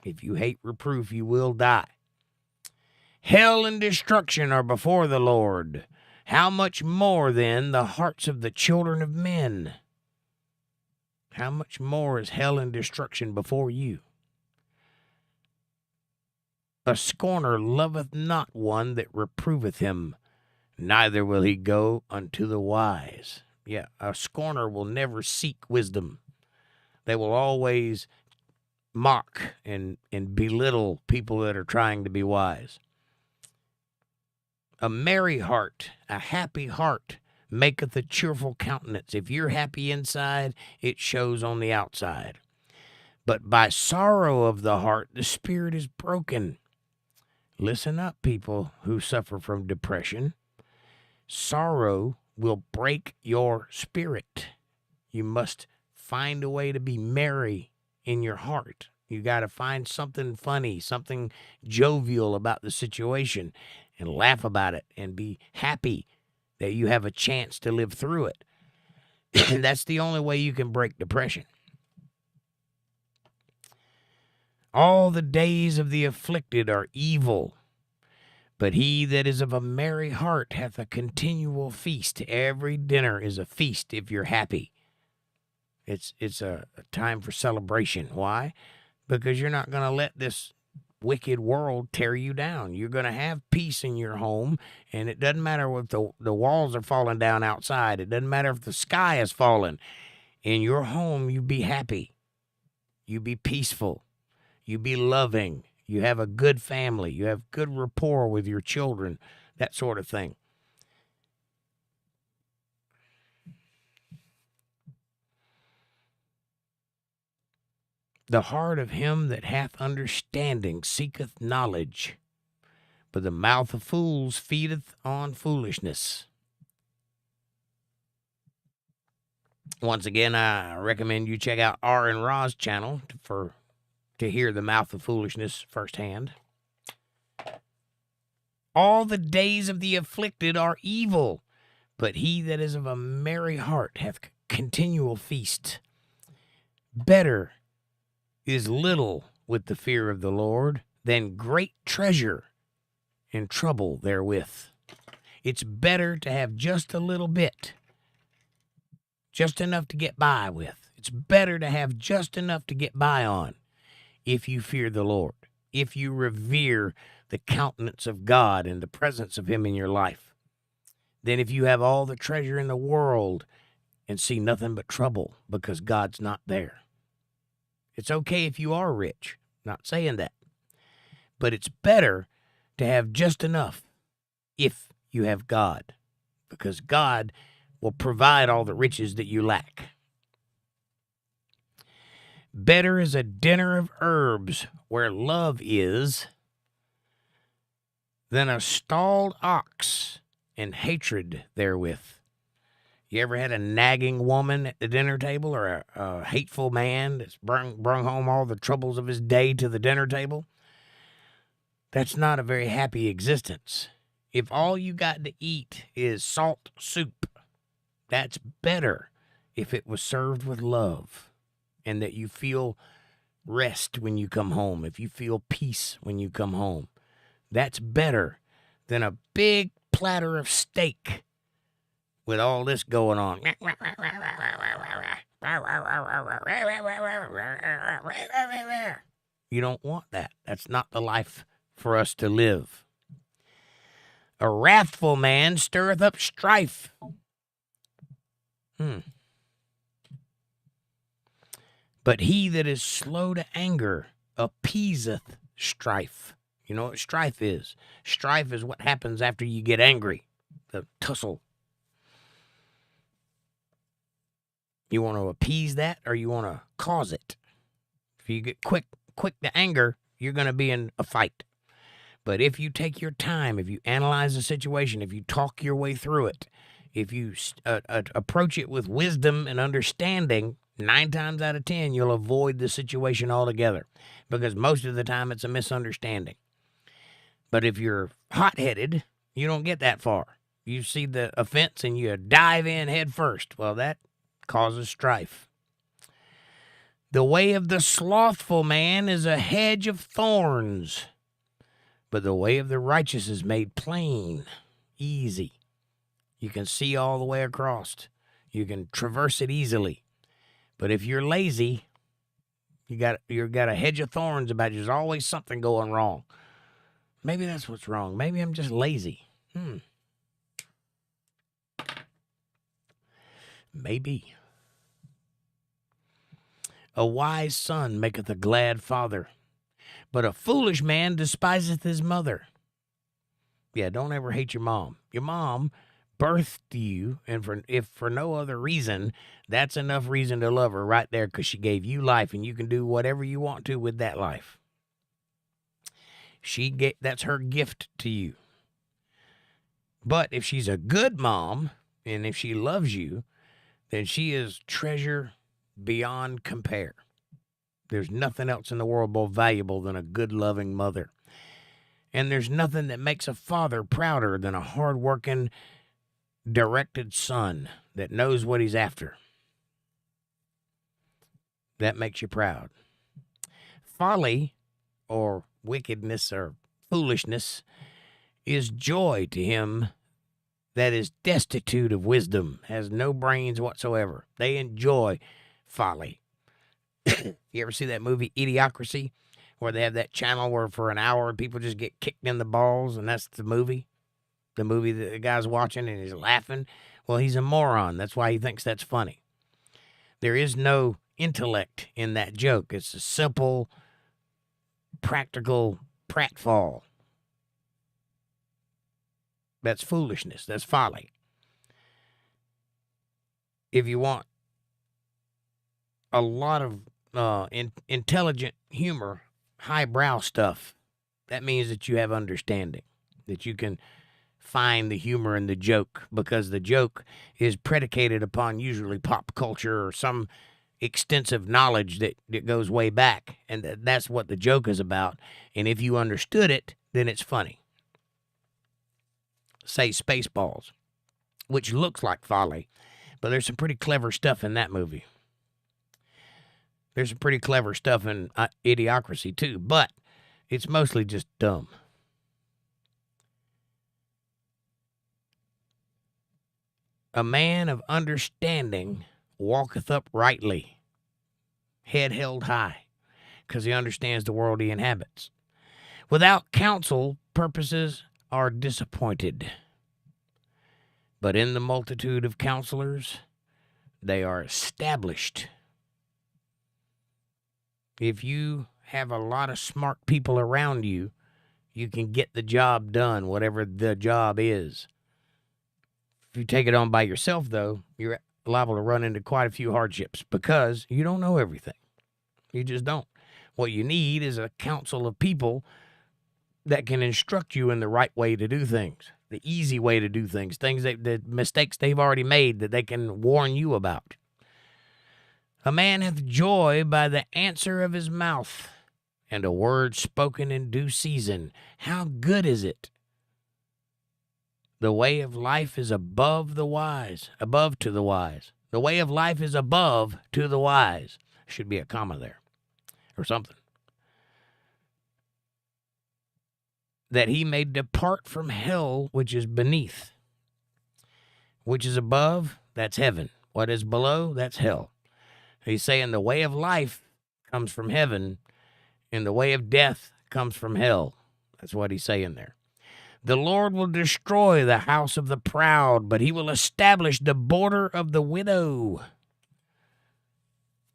If you hate reproof, you will die. Hell and destruction are before the Lord. How much more then the hearts of the children of men? How much more is hell and destruction before you? A scorner loveth not one that reproveth him, neither will he go unto the wise. Yeah, a scorner will never seek wisdom. They will always mock and belittle people that are trying to be wise. A merry heart, a happy heart, maketh a cheerful countenance. If you're happy inside, it shows on the outside. But by sorrow of the heart, the spirit is broken. Listen up, people who suffer from depression. Sorrow will break your spirit. You must find a way to be merry in your heart. You got to find something funny, something jovial about the situation and laugh about it and be happy that you have a chance to live through it. That's the only way you can break depression. All the days of the afflicted are evil, but he that is of a merry heart hath a continual feast. Every dinner is a feast if you're happy. It's a time for celebration. Why? Because you're not going to let this wicked world tear you down. You're going to have peace in your home, and it doesn't matter if the walls are falling down outside. It doesn't matter if the sky is falling. In your home, you be happy. You be peaceful. You be loving. You have a good family. You have good rapport with your children, that sort of thing. The heart of him that hath understanding seeketh knowledge, but the mouth of fools feedeth on foolishness. Once again, I recommend you check out R and Ra's channel to hear the mouth of foolishness firsthand. All the days of the afflicted are evil, but he that is of a merry heart hath continual feast. Better is little with the fear of the Lord than great treasure and trouble therewith. It's better to have just a little bit, just enough to get by with. It's better to have just enough to get by on if you fear the Lord, if you revere the countenance of God and the presence of him in your life, than if you have all the treasure in the world and see nothing but trouble because God's not there. It's okay if you are rich, not saying that, but it's better to have just enough if you have God, because God will provide all the riches that you lack. Better is a dinner of herbs where love is than a stalled ox and hatred therewith. You ever had a nagging woman at the dinner table, or a hateful man that's brung home all the troubles of his day to the dinner table? That's not a very happy existence. If all you got to eat is salt soup, that's better if it was served with love and that you feel rest when you come home, if you feel peace when you come home. That's better than a big platter of steak with all this going on. You don't want that. That's not the life for us to live. A wrathful man stirreth up strife. But he that is slow to anger appeaseth strife. You know what strife is? Strife is what happens after you get angry. The tussle. You want to appease that, or you want to cause it? If you get quick to anger, you're going to be in a fight. But if you take your time, if you analyze the situation, if you talk your way through it, if you approach it with wisdom and understanding, 9 times out of 10, you'll avoid the situation altogether, because most of the time it's a misunderstanding. But if you're hot-headed, you don't get that far. You see the offense and you dive in head first. Well, that causes strife. The way of the slothful man is a hedge of thorns, but the way of the righteous is made plain, easy. You can see all the way across. You can traverse it easily. But if you're lazy, you got a hedge of thorns about you. There's always something going wrong. Maybe that's what's wrong. Maybe I'm just lazy. Maybe. A wise son maketh a glad father, but a foolish man despiseth his mother. Yeah, don't ever hate your mom. Your mom birthed you, and if for no other reason, that's enough reason to love her right there, because she gave you life, and you can do whatever you want to with that life. That's her gift to you. But if she's a good mom, and if she loves you, then she is treasure beyond compare. There's nothing else in the world more valuable than a good, loving mother. And there's nothing that makes a father prouder than a hard-working, directed son that knows what he's after. That makes you proud. Folly, or wickedness, or foolishness, is joy to him that is destitute of wisdom, has no brains whatsoever. They enjoy folly. You ever see that movie Idiocracy, where they have that channel where for an hour people just get kicked in the balls, and that's the movie? The movie that the guy's watching and he's laughing? Well, he's a moron. That's why he thinks that's funny. There is no intellect in that joke. It's a simple, practical pratfall. That's foolishness. That's folly. If you want a lot of intelligent humor, highbrow stuff, that means that you have understanding, that you can find the humor in the joke, because the joke is predicated upon usually pop culture or some extensive knowledge that goes way back, and that's what the joke is about. And if you understood it, then it's funny. Say Spaceballs, which looks like folly, but there's some pretty clever stuff in that movie. There's some pretty clever stuff in Idiocracy too, but it's mostly just dumb. A man of understanding walketh uprightly, head held high, because he understands the world he inhabits. Without counsel, purposes are disappointed, but in the multitude of counselors, they are established. If you have a lot of smart people around you, you can get the job done, whatever the job is. If you take it on by yourself, though, you're liable to run into quite a few hardships because you don't know everything. You just don't. What you need is a council of people that can instruct you in the right way to do things, the easy way to do things, the mistakes they've already made that they can warn you about. A man hath joy by the answer of his mouth, and a word spoken in due season. How good is it? The way of life is above the wise, above to the wise. The way of life is above to the wise. Should be a comma there or something. That he may depart from hell, which is beneath. Which is above, that's heaven. What is below, that's hell. He's saying the way of life comes from heaven, and the way of death comes from hell. That's what he's saying there. The Lord will destroy the house of the proud, but he will establish the border of the widow,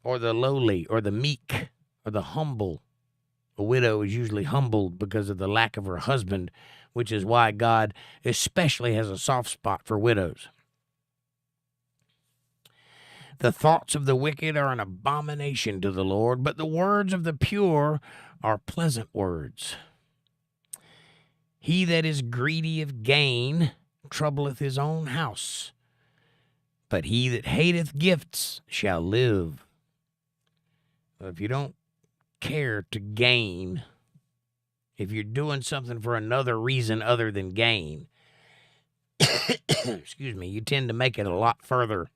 or the lowly, or the meek, or the humble. A widow is usually humbled because of the lack of her husband, which is why God especially has a soft spot for widows. The thoughts of the wicked are an abomination to the Lord, but the words of the pure are pleasant words. He that is greedy of gain troubleth his own house, but he that hateth gifts shall live. If you don't care to gain, if you're doing something for another reason other than gain, excuse me, you tend to make it a lot further.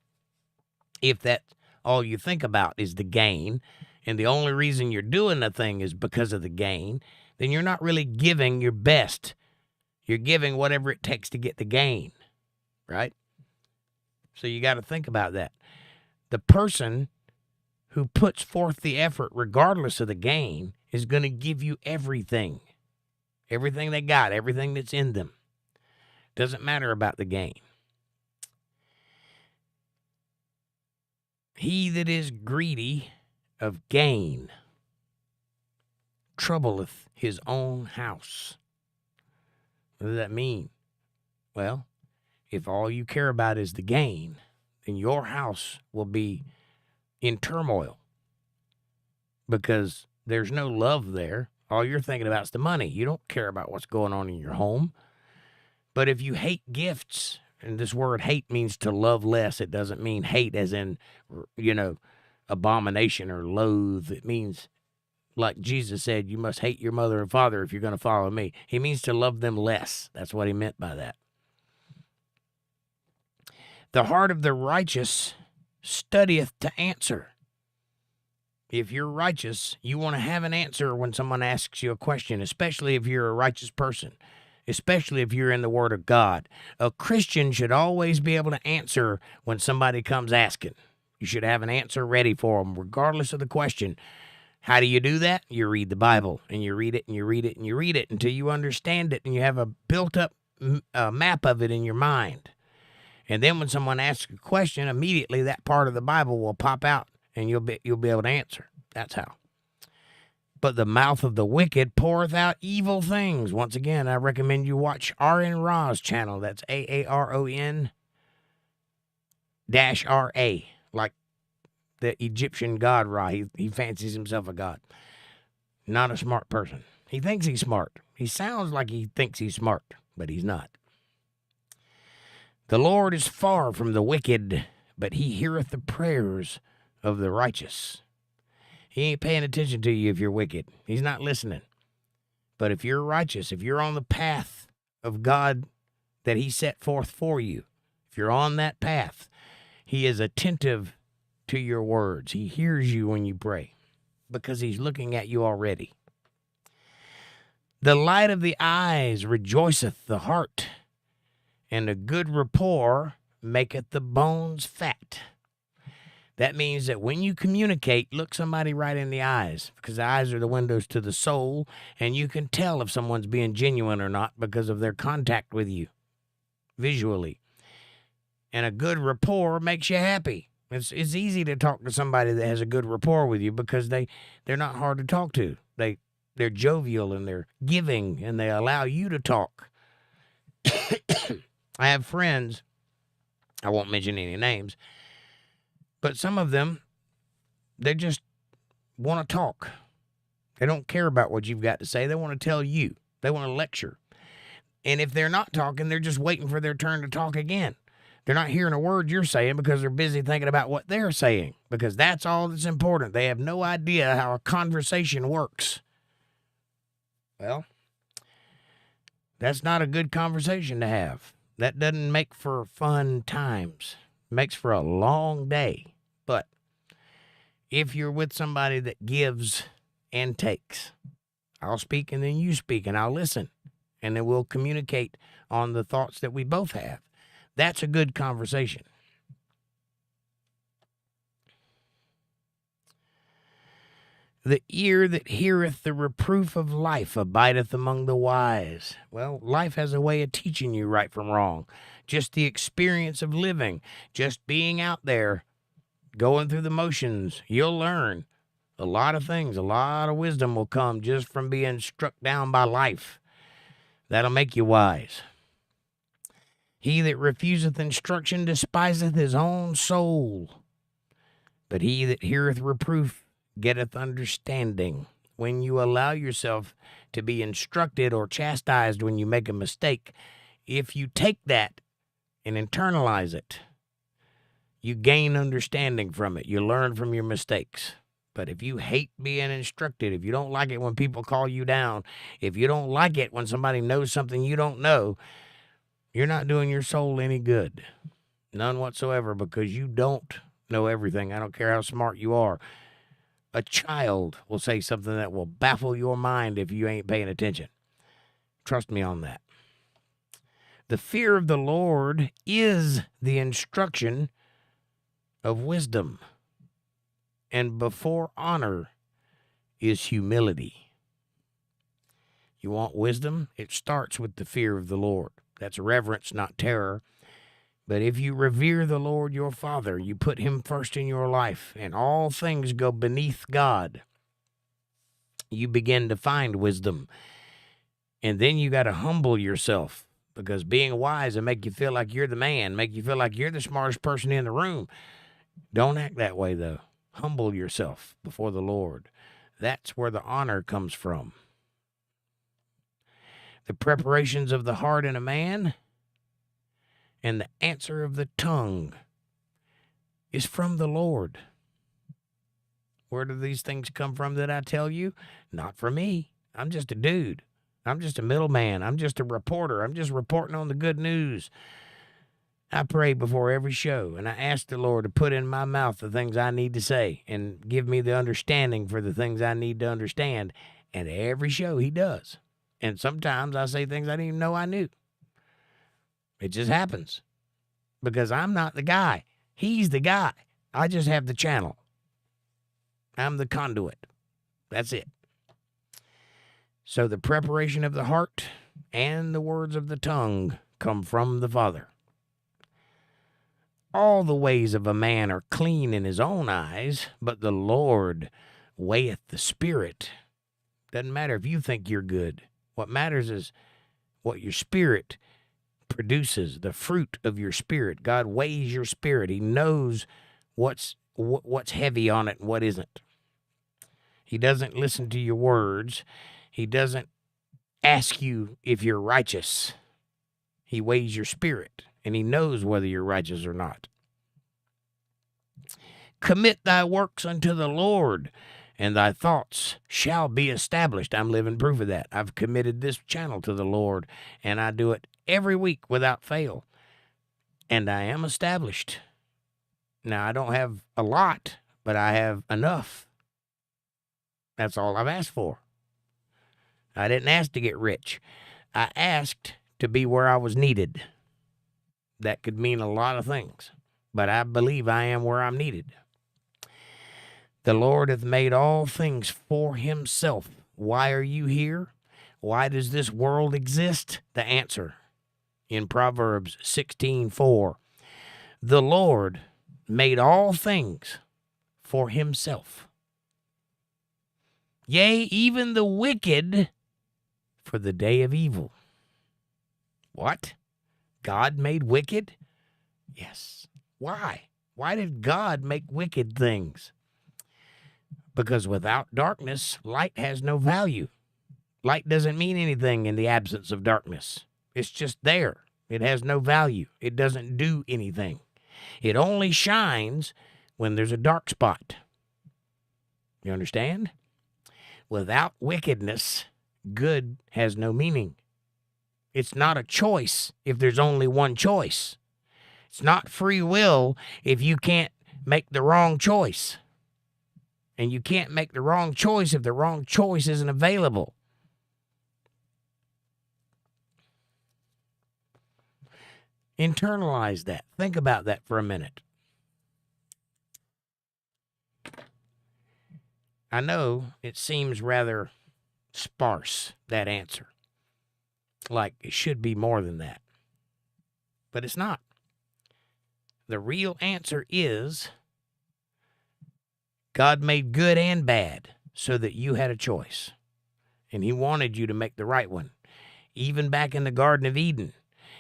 If that's all you think about is the gain, and the only reason you're doing the thing is because of the gain, then you're not really giving your best. You're giving whatever it takes to get the gain, right? So you got to think about that. The person who puts forth the effort regardless of the gain is going to give you everything. Everything they got, everything that's in them. Doesn't matter about the gain. He that is greedy of gain troubleth his own house. What does that mean? Well, if all you care about is the gain, then your house will be in turmoil because there's no love there. All you're thinking about is the money. You don't care about what's going on in your home But if you hate gifts, and this word hate means to love less, it doesn't mean hate as in, abomination or loathe. It means, like Jesus said, you must hate your mother and father if you're going to follow me. He means to love them less. That's what he meant by that. The heart of the righteous studieth to answer. If you're righteous, you want to have an answer when someone asks you a question, especially if you're a righteous person, especially if you're in the Word of God. A Christian should always be able to answer when somebody comes asking. You should have an answer ready for them, regardless of the question. How do you do that? You read the Bible, and you read it, and you read it, and you read it until you understand it, and you have a built-up map of it in your mind. And then when someone asks a question, immediately that part of the Bible will pop out, and you'll be able to answer. That's how. But the mouth of the wicked poureth out evil things. Once again, I recommend you watch R.N. Ra's channel. That's AARON-RA, like the Egyptian god Ra. He fancies himself a god. Not a smart person. He thinks he's smart. He sounds like he thinks he's smart, but he's not. The Lord is far from the wicked, but he heareth the prayers of the righteous. He ain't paying attention to you if you're wicked. He's not listening. But if you're righteous, if you're on the path of God that he set forth for you, if you're on that path, he is attentive to your words. He hears you when you pray because he's looking at you already. The light of the eyes rejoiceth the heart, and a good rapport maketh the bones fat. That means that when you communicate, look somebody right in the eyes, because the eyes are the windows to the soul, and you can tell if someone's being genuine or not because of their contact with you visually. And a good rapport makes you happy. It's easy to talk to somebody that has a good rapport with you because they're not hard to talk to. They're jovial and they're giving and they allow you to talk. I have friends, I won't mention any names, but some of them, they just want to talk. They don't care about what you've got to say. They want to tell you. They want to lecture. And if they're not talking, they're just waiting for their turn to talk again. They're not hearing a word you're saying because they're busy thinking about what they're saying, because that's all that's important. They have no idea how a conversation works. Well, that's not a good conversation to have. That doesn't make for fun times. It makes for a long day. But if you're with somebody that gives and takes, I'll speak and then you speak and I'll listen. And then we'll communicate on the thoughts that we both have. That's a good conversation. The ear that heareth the reproof of life abideth among the wise. Well, life has a way of teaching you right from wrong. Just the experience of living, just being out there, going through the motions, you'll learn a lot of things. A lot of wisdom will come just from being struck down by life. That'll make you wise. He that refuseth instruction despiseth his own soul, but he that heareth reproof getteth understanding. When you allow yourself to be instructed or chastised when you make a mistake, if you take that and internalize it, you gain understanding from it. You learn from your mistakes. But if you hate being instructed, if you don't like it when people call you down, if you don't like it when somebody knows something you don't know, you're not doing your soul any good. None whatsoever, because you don't know everything. I don't care how smart you are. A child will say something that will baffle your mind if you ain't paying attention. Trust me on that. The fear of the Lord is the instruction of wisdom, and before honor is humility. You want wisdom? It starts with the fear of the Lord. That's reverence, not terror. But if you revere the Lord your Father, you put him first in your life, and all things go beneath God, you begin to find wisdom. And then you got to humble yourself, because being wise will make you feel like you're the man, make you feel like you're the smartest person in the room. Don't act that way, though. Humble yourself before the Lord. That's where the honor comes from. The preparations of the heart in a man and the answer of the tongue is from the Lord. Where do these things come from that I tell you? Not from me. I'm just a dude. I'm just a middleman. I'm just a reporter. I'm just reporting on the good news. I pray before every show, and I ask the Lord to put in my mouth the things I need to say and give me the understanding for the things I need to understand. And every show he does. And sometimes I say things I didn't even know I knew. It just happens because I'm not the guy. He's the guy. I just have the channel. I'm the conduit. That's it. So the preparation of the heart and the words of the tongue come from the Father. All the ways of a man are clean in his own eyes, but the Lord weigheth the spirit. Doesn't matter if you think you're good. What matters is what your spirit produces, the fruit of your spirit. God weighs your spirit. He knows what's heavy on it and what isn't. He doesn't listen to your words. He doesn't ask you if you're righteous. He weighs your spirit, and he knows whether you're righteous or not. Commit thy works unto the Lord, and thy thoughts shall be established. I'm living proof of that. I've committed this channel to the Lord, and I do it every week without fail. And I am established. Now, I don't have a lot, but I have enough. That's all I've asked for. I didn't ask to get rich. I asked to be where I was needed. That could mean a lot of things, but I believe I am where I'm needed. The Lord hath made all things for himself. Why are you here? Why does this world exist? The answer in Proverbs 16:4. The Lord made all things for himself. Yea, even the wicked for the day of evil. What? God made wicked? Yes. Why? Why did God make wicked things? Because without darkness, light has no value. Light doesn't mean anything in the absence of darkness. It's just there. It has no value. It doesn't do anything. It only shines when there's a dark spot. You understand? Without wickedness, good has no meaning. It's not a choice if there's only one choice. It's not free will if you can't make the wrong choice. And you can't make the wrong choice if the wrong choice isn't available. Internalize that. Think about that for a minute. I know it seems rather sparse, that answer. Like it should be more than that. But it's not. The real answer is God made good and bad so that you had a choice. And he wanted you to make the right one. Even back in the Garden of Eden,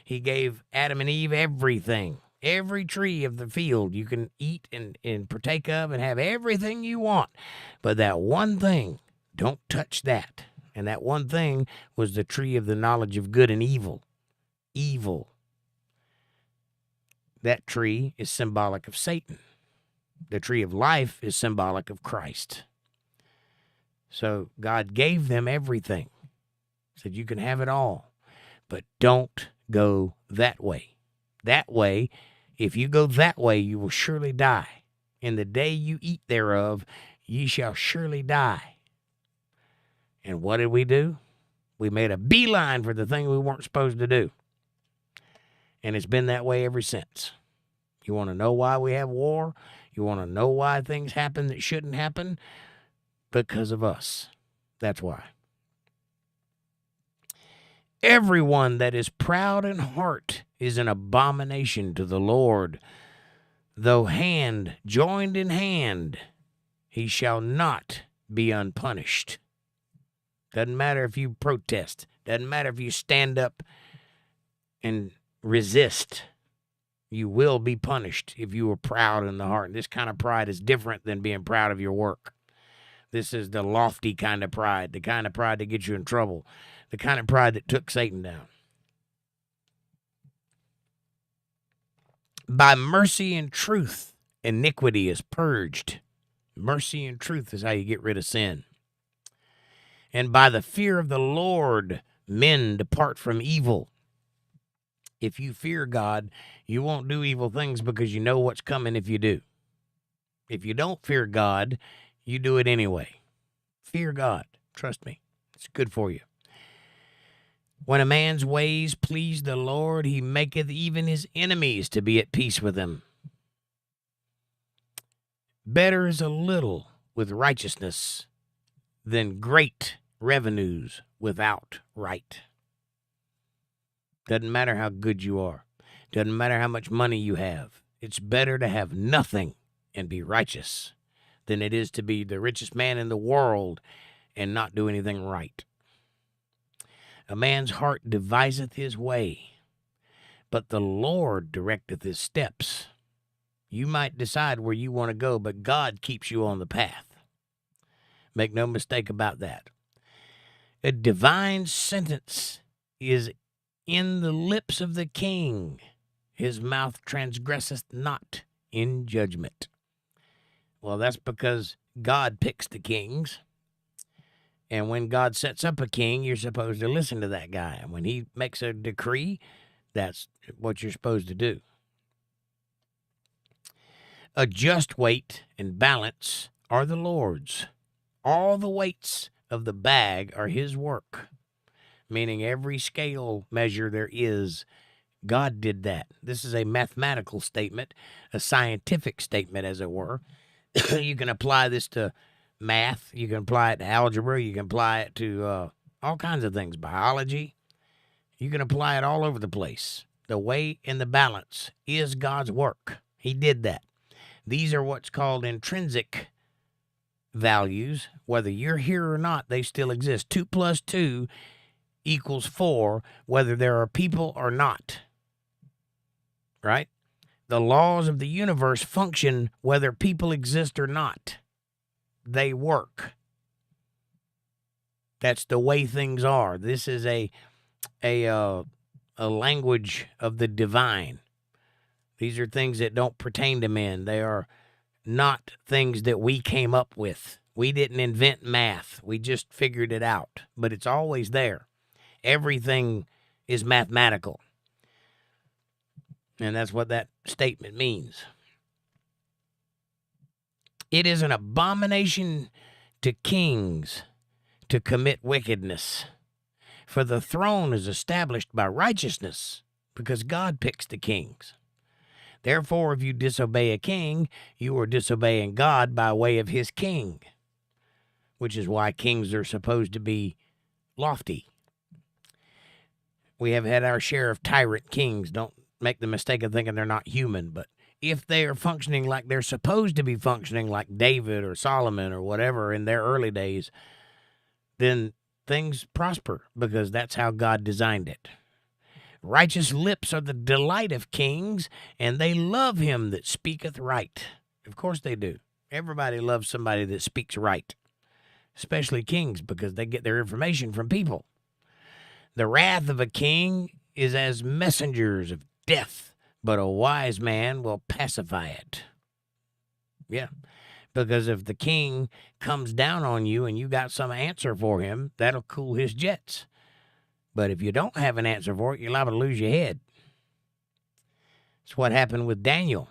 he gave Adam and Eve everything. Every tree of the field you can eat and partake of and have everything you want. But that one thing, don't touch that. And that one thing was the tree of the knowledge of good and evil. Evil. That tree is symbolic of Satan. The tree of life is symbolic of Christ. So God gave them everything. Said you can have it all. But don't go that way. That way, if you go that way, you will surely die. In the day you eat thereof, ye shall surely die. And what did we do? We made a beeline for the thing we weren't supposed to do. And it's been that way ever since. You want to know why we have war? You want to know why things happen that shouldn't happen? Because of us. That's why. Everyone that is proud in heart is an abomination to the Lord. Though hand joined in hand, he shall not be unpunished. Doesn't matter if you protest. Doesn't matter if you stand up and resist. You will be punished if you are proud in the heart. And this kind of pride is different than being proud of your work. This is the lofty kind of pride, the kind of pride that gets you in trouble, the kind of pride that took Satan down. By mercy and truth, iniquity is purged. Mercy and truth is how you get rid of sin. And by the fear of the Lord, men depart from evil. If you fear God, you won't do evil things because you know what's coming if you do. If you don't fear God, you do it anyway. Fear God. Trust me. It's good for you. When a man's ways please the Lord, he maketh even his enemies to be at peace with him. Better is a little with righteousness than great revenues without right. Doesn't matter how good you are. Doesn't matter how much money you have. It's better to have nothing and be righteous than it is to be the richest man in the world and not do anything right. A man's heart deviseth his way, but the Lord directeth his steps. You might decide where you want to go, but God keeps you on the path. Make no mistake about that. A divine sentence is in the lips of the king. His mouth transgresseth not in judgment. Well, that's because God picks the kings. And when God sets up a king, you're supposed to listen to that guy. And when he makes a decree, that's what you're supposed to do. A just weight and balance are the Lord's. All the weights of the bag are his work, meaning every scale measure there is, God did that. This is a mathematical statement, a scientific statement, as it were. You can apply this to math. You can apply it to algebra. You can apply it to all kinds of things, biology. You can apply it all over the place. The weight and the balance is God's work. He did that. These are what's called intrinsic values. Whether you're here or not, they still exist. 2 plus 2 equals 4, whether there are people or not. Right? The laws of the universe function whether people exist or not. They work. That's the way things are. This is a language of the divine. These are things that don't pertain to men. They are not things that we came up with. We didn't invent math. We just figured it out. But it's always there. Everything is mathematical. And that's what that statement means. It is an abomination to kings to commit wickedness. For the throne is established by righteousness, because God picks the kings. Therefore, if you disobey a king, you are disobeying God by way of his king, which is why kings are supposed to be lofty. We have had our share of tyrant kings. Don't make the mistake of thinking they're not human, but if they are functioning like they're supposed to be functioning, like David or Solomon or whatever in their early days, then things prosper because that's how God designed it. Righteous lips are the delight of kings, and they love him that speaketh right. Of course they do. Everybody loves somebody that speaks right, especially kings, because they get their information from people. The wrath of a king is as messengers of death, but a wise man will pacify it. Yeah, because if the king comes down on you and you got some answer for him, that'll cool his jets. But if you don't have an answer for it, you're liable to lose your head. It's what happened with Daniel.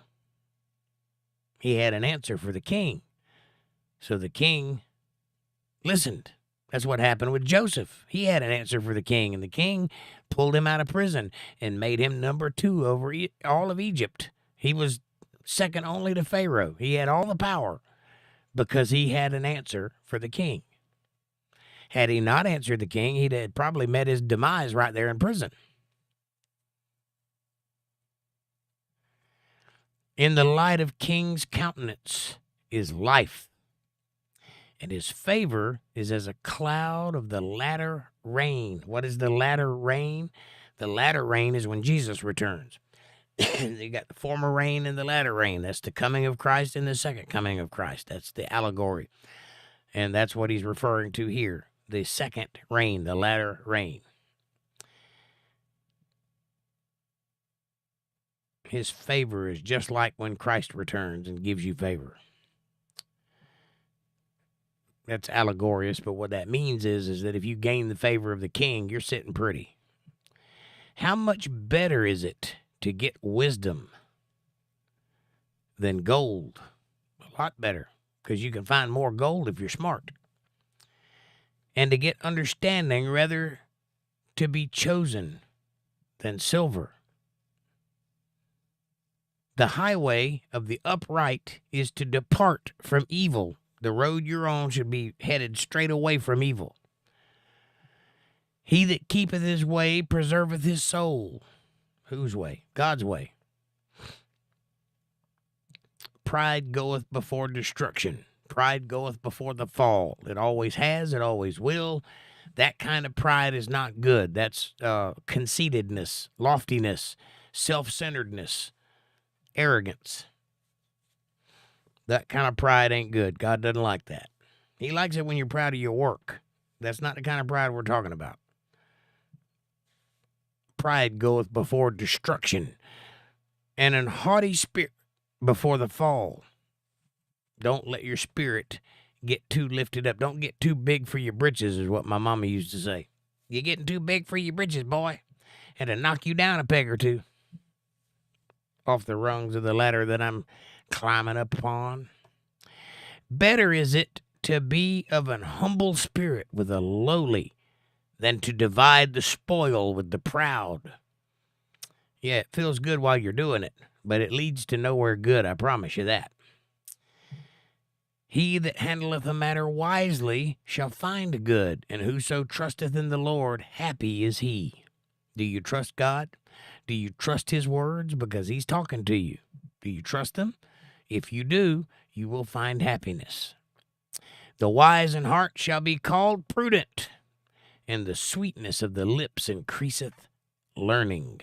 He had an answer for the king. So the king listened. That's what happened with Joseph. He had an answer for the king, and the king pulled him out of prison and made him number 2 over all of Egypt. He was second only to Pharaoh. He had all the power because he had an answer for the king. Had he not answered the king, he'd had probably met his demise right there in prison. In the light of king's countenance is life, and his favor is as a cloud of the latter rain. What is the latter rain? The latter rain is when Jesus returns. You got the former rain and the latter rain. That's the coming of Christ and the second coming of Christ. That's the allegory. And that's what he's referring to here. The second rain, the latter rain. His favor is just like when Christ returns and gives you favor. That's allegorious, but what that means is that if you gain the favor of the king, you're sitting pretty. How much better is it to get wisdom than gold? A lot better, because you can find more gold if you're smart. And to get understanding, rather to be chosen than silver. The highway of the upright is to depart from evil. The road you're on should be headed straight away from evil. He that keepeth his way preserveth his soul. Whose way? God's way. Pride goeth before destruction. Pride goeth before the fall. It always has. It always will. That kind of pride is not good. That's conceitedness, loftiness, self-centeredness, arrogance. That kind of pride ain't good. God doesn't like that. He likes it when you're proud of your work. That's not the kind of pride we're talking about. Pride goeth before destruction, and an haughty spirit before the fall. Don't let your spirit get too lifted up. Don't get too big for your britches, is what my mama used to say. You're getting too big for your britches, boy. And to knock you down a peg or two off the rungs of the ladder that I'm climbing up upon. Better is it to be of an humble spirit with the lowly than to divide the spoil with the proud. Yeah, it feels good while you're doing it, but it leads to nowhere good, I promise you that. He that handleth a matter wisely shall find good, and whoso trusteth in the Lord, happy is he. Do you trust God? Do you trust his words? Because he's talking to you. Do you trust him? If you do, you will find happiness. The wise in heart shall be called prudent, and the sweetness of the lips increaseth learning.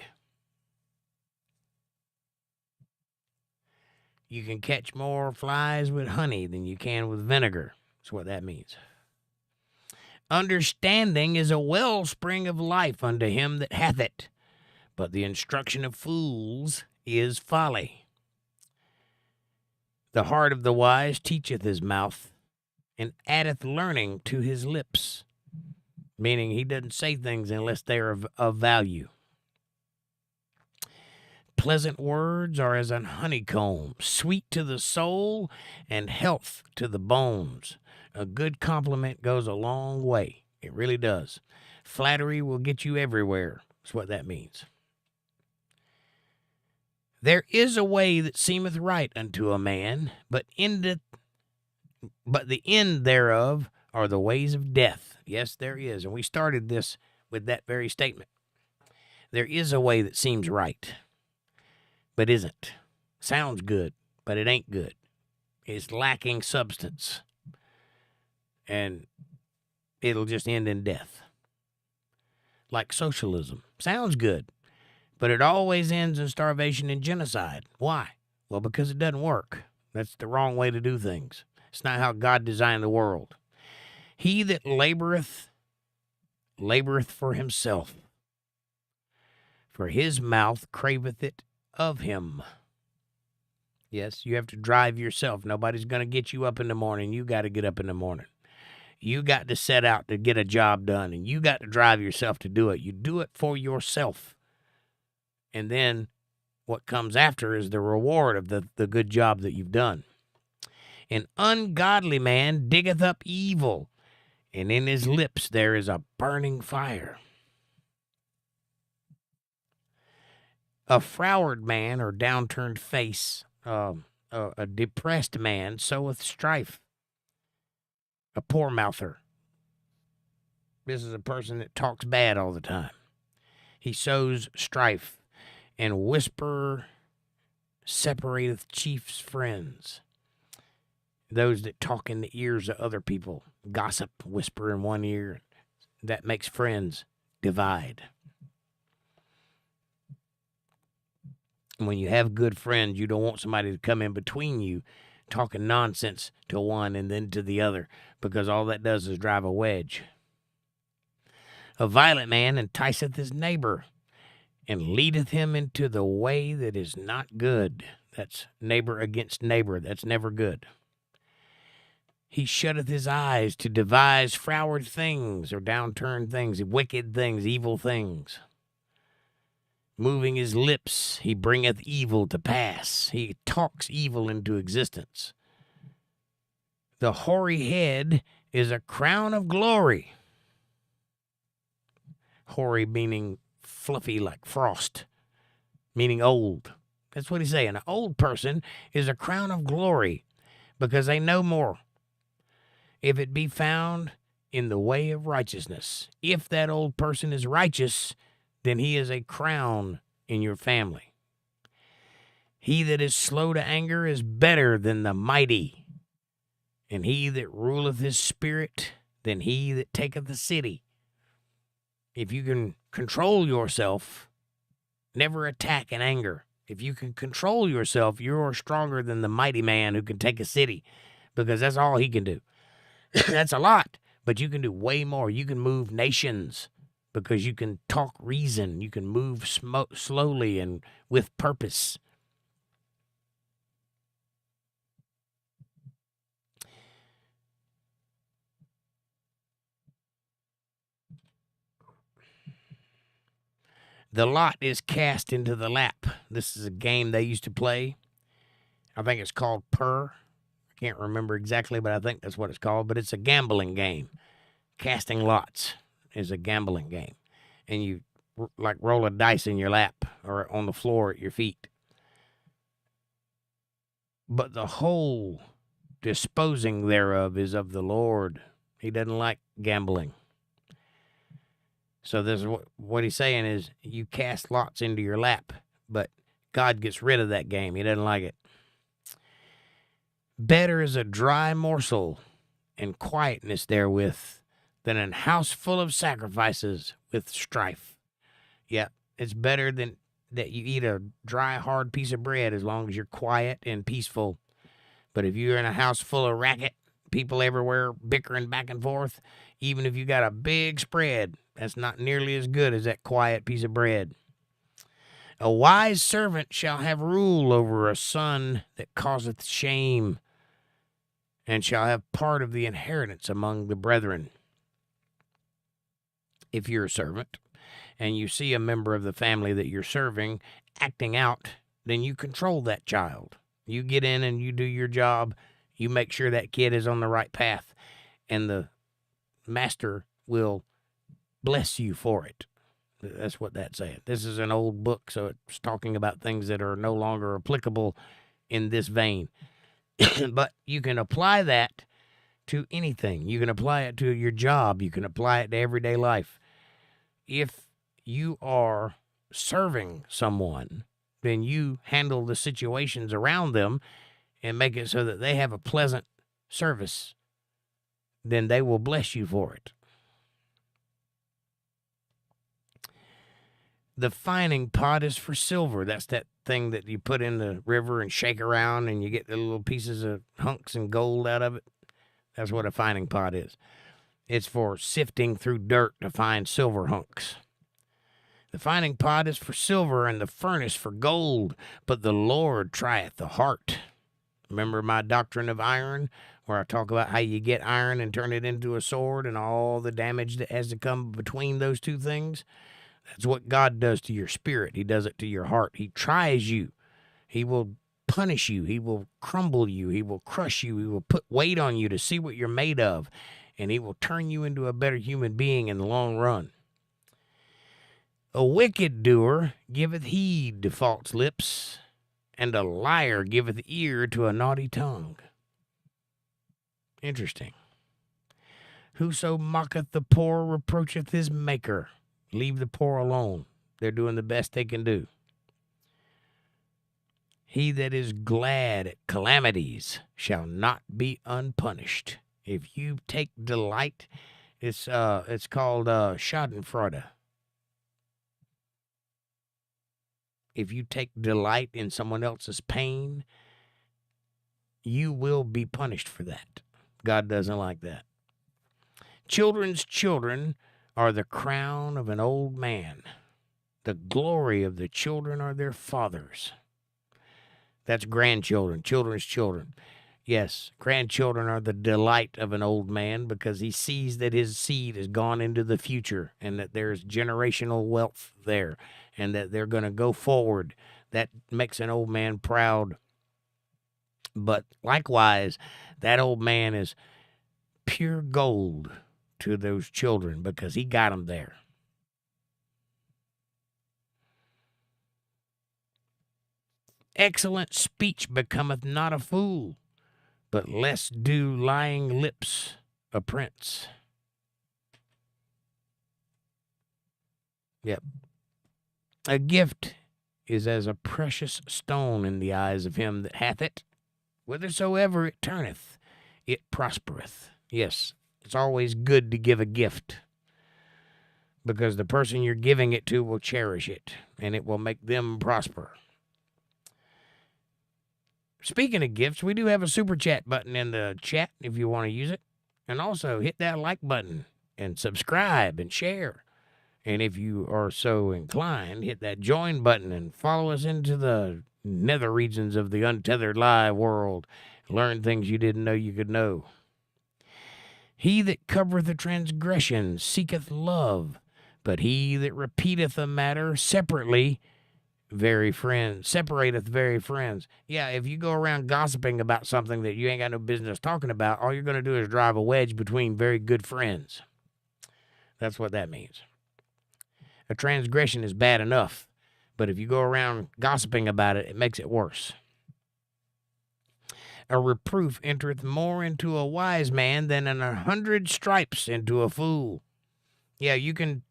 You can catch more flies with honey than you can with vinegar. That's what that means. Understanding is a wellspring of life unto him that hath it, but the instruction of fools is folly. The heart of the wise teacheth his mouth, and addeth learning to his lips. Meaning he doesn't say things unless they're of value. Pleasant words are as an honeycomb, sweet to the soul and health to the bones. A good compliment goes a long way. It really does. Flattery will get you everywhere. That's what that means. There is a way that seemeth right unto a man, but the end thereof are the ways of death. Yes, there is. And we started this with that very statement. There is a way that seems right, but isn't. Sounds good, but it ain't good. It's lacking substance. And it'll just end in death. Like socialism. Sounds good, but it always ends in starvation and genocide. Why? Well, because it doesn't work. That's the wrong way to do things. It's not how God designed the world. He that laboreth for himself, for his mouth craveth it of him. Yes, you have to drive yourself. Nobody's going to get you up in the morning. You got to get up in the morning. You got to set out to get a job done, and you got to drive yourself to do it. You do it for yourself. And then what comes after is the reward of the good job that you've done. An ungodly man diggeth up evil, and in his lips there is a burning fire. A froward man or downturned face, a depressed man soweth strife. A poor mouther. This is a person that talks bad all the time. He sows strife, and whisper separateth chief's friends. Those that talk in the ears of other people, gossip, whisper in one ear, that makes friends divide. When you have good friends, you don't want somebody to come in between you talking nonsense to one and then to the other, because all that does is drive a wedge. A violent man enticeth his neighbor, and leadeth him into the way that is not good. That's neighbor against neighbor. That's never good. He shutteth his eyes to devise froward things or downturned things, wicked things, evil things. Moving his lips, he bringeth evil to pass. He talks evil into existence. The hoary head is a crown of glory. Hoary meaning fluffy like frost, meaning old. That's what he's saying. An old person is a crown of glory because they know more. If it be found in the way of righteousness. If that old person is righteous, then he is a crown in your family. He that is slow to anger is better than the mighty, and he that ruleth his spirit than he that taketh the city. If you can control yourself, never attack in anger. If you can control yourself, you're stronger than the mighty man who can take a city, because that's all he can do. That's a lot, but you can do way more. You can move nations because you can talk reason. You can move slowly and with purpose. The lot is cast into the lap. This is a game they used to play. I think it's called Purr. I can't remember exactly, but I think that's what it's called. But it's a gambling game. Casting lots is a gambling game. And you like roll a dice in your lap or on the floor at your feet. But the whole disposing thereof is of the Lord. He doesn't like gambling. So this is what he's saying is you cast lots into your lap, but God gets rid of that game. He doesn't like it. Better is a dry morsel and quietness therewith than an house full of sacrifices with strife. Yeah, it's better than that you eat a dry, hard piece of bread as long as you're quiet and peaceful. But if you're in a house full of racket, people everywhere bickering back and forth, even if you got a big spread, that's not nearly as good as that quiet piece of bread. A wise servant shall have rule over a son that causeth shame, and shall have part of the inheritance among the brethren. If you're a servant, and you see a member of the family that you're serving acting out, then you control that child. You get in and you do your job. You make sure that kid is on the right path, and the master will bless you for it. That's what that's saying. This is an old book, so it's talking about things that are no longer applicable in this vein. But you can apply that to anything. You can apply it to your job. You can apply it to everyday life. If you are serving someone, then you handle the situations around them and make it so that they have a pleasant service. Then they will bless you for it. The fining pot is for silver. That's that thing that you put in the river and shake around and you get the little pieces of hunks and gold out of it. That's what a fining pot is. It's for sifting through dirt to find silver hunks. The fining pot is for silver and the furnace for gold, but the Lord trieth the heart. Remember my doctrine of iron, where I talk about how you get iron and turn it into a sword and all the damage that has to come between those two things? That's what God does to your spirit. He does it to your heart. He tries you. He will punish you. He will crumble you. He will crush you. He will put weight on you to see what you're made of. And he will turn you into a better human being in the long run. A wicked doer giveth heed to false lips, and a liar giveth ear to a naughty tongue. Interesting. Whoso mocketh the poor reproacheth his maker. Leave the poor alone. They're doing the best they can do. He that is glad at calamities shall not be unpunished. If you take delight, it's called schadenfreude. If you take delight in someone else's pain, you will be punished for that. God doesn't like that. Children's children are the crown of an old man. The glory of the children are their fathers. That's grandchildren, children's children. Yes, grandchildren are the delight of an old man because he sees that his seed has gone into the future and that there's generational wealth there and that they're going to go forward. That makes an old man proud. But likewise, that old man is pure gold to those children because he got them there. Excellent speech becometh not a fool, but less do lying lips a prince. Yep. A gift is as a precious stone in the eyes of him that hath it. Whithersoever it turneth, it prospereth. Yes, it's always good to give a gift because the person you're giving it to will cherish it and it will make them prosper. Speaking of gifts, we do have a super chat button in the chat if you want to use it. And also hit that like button and subscribe and share. And if you are so inclined, hit that join button and follow us into the nether regions of the Untethered Live world. Learn things you didn't know you could know. He that covereth a transgression seeketh love, but he that repeateth a matter separately separateth very friends. Yeah, if you go around gossiping about something that you ain't got no business talking about, all you're going to do is drive a wedge between very good friends. That's what that means. A transgression is bad enough, but if you go around gossiping about it, it makes it worse. A reproof entereth more into a wise man than 100 stripes into a fool. Yeah, you can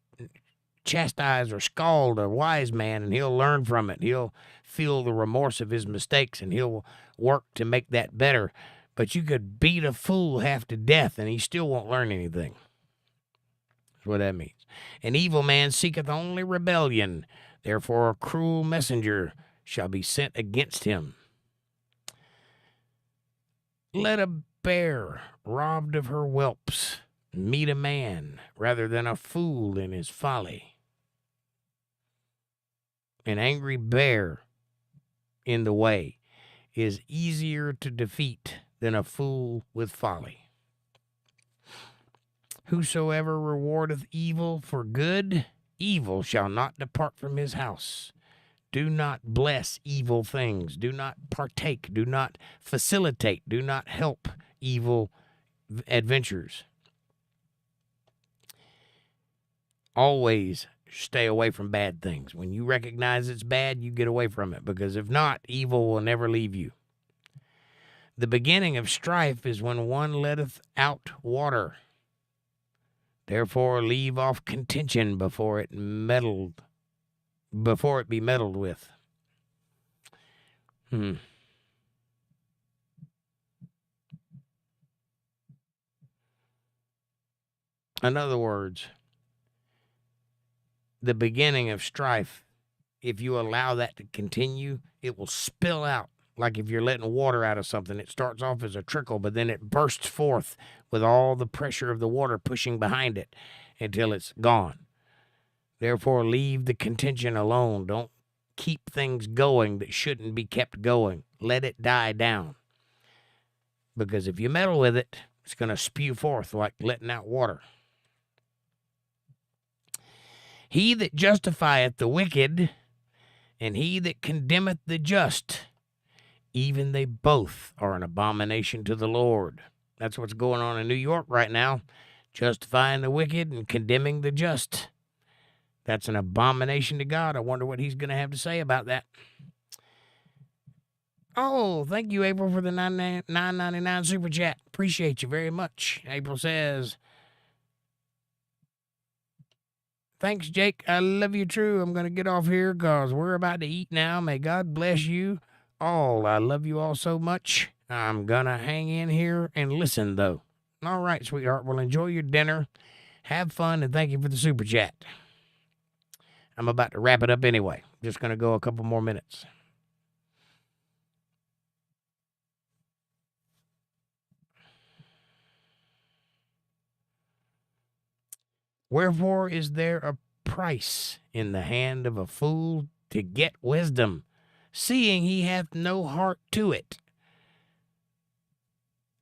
chastise or scald a wise man and he'll learn from it. He'll feel the remorse of his mistakes and he'll work to make that better. But you could beat a fool half to death and he still won't learn anything. That's what that means. An evil man seeketh only rebellion. Therefore a cruel messenger shall be sent against him. Let a bear robbed of her whelps meet a man rather than a fool in his folly. An angry bear in the way is easier to defeat than a fool with folly. Whosoever rewardeth evil for good, evil shall not depart from his house. Do not bless evil things. Do not partake. Do not facilitate. Do not help evil adventures. Always stay away from bad things. When you recognize it's bad, you get away from it, because if not, evil will never leave you. The beginning of strife is when one letteth out water. Therefore leave off contention before it be meddled with. In other words, the beginning of strife, if you allow that to continue, it will spill out. Like if you're letting water out of something, it starts off as a trickle, but then it bursts forth with all the pressure of the water pushing behind it until it's gone. Therefore, leave the contention alone. Don't keep things going that shouldn't be kept going. Let it die down. Because if you meddle with it, it's going to spew forth like letting out water. He that justifieth the wicked, and he that condemneth the just, even they both are an abomination to the Lord. That's what's going on in New York right now. Justifying the wicked and condemning the just. That's an abomination to God. I wonder what he's going to have to say about that. Oh, thank you, April, for the $9.99 super chat. Appreciate you very much. April says, thanks, Jake. I love you, true. I'm going to get off here because we're about to eat now. May God bless you all. I love you all so much. I'm going to hang in here and listen, though. All right, sweetheart. Well, enjoy your dinner. Have fun, and thank you for the super chat. I'm about to wrap it up anyway. Just going to go a couple more minutes. Wherefore is there a price in the hand of a fool to get wisdom, seeing he hath no heart to it.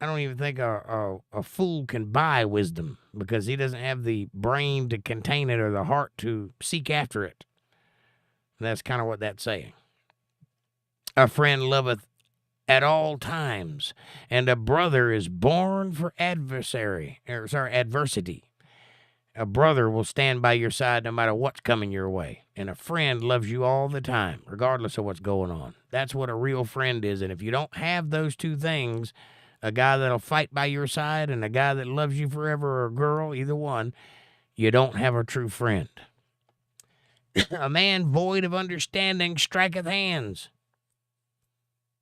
I don't even think a fool can buy wisdom because he doesn't have the brain to contain it or the heart to seek after it. And that's kind of what that's saying. A friend loveth at all times, and a brother is born for adversity. A brother will stand by your side no matter what's coming your way. And a friend loves you all the time, regardless of what's going on. That's what a real friend is. And if you don't have those two things, a guy that'll fight by your side and a guy that loves you forever, or a girl, either one, you don't have a true friend. A man void of understanding striketh hands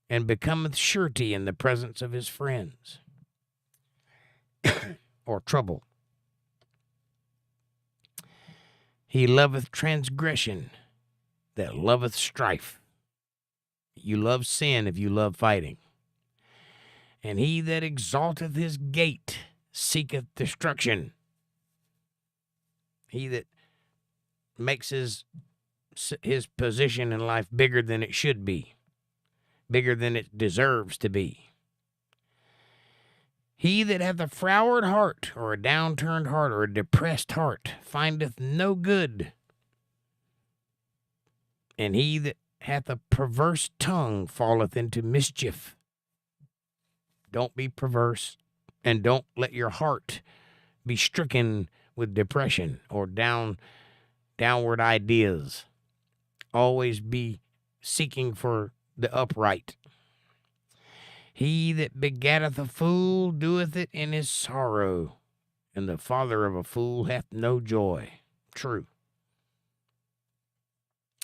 and becometh surety in the presence of his friends. Or trouble. He loveth transgression that loveth strife. You love sin if you love fighting. And he that exalteth his gate seeketh destruction. He that makes his position in life bigger than it should be, bigger than it deserves to be. He that hath a froward heart, or a downturned heart, or a depressed heart, findeth no good. And he that hath a perverse tongue falleth into mischief. Don't be perverse, and don't let your heart be stricken with depression or downward ideas. Always be seeking for the upright. He that begetteth a fool doeth it in his sorrow, and the father of a fool hath no joy. True.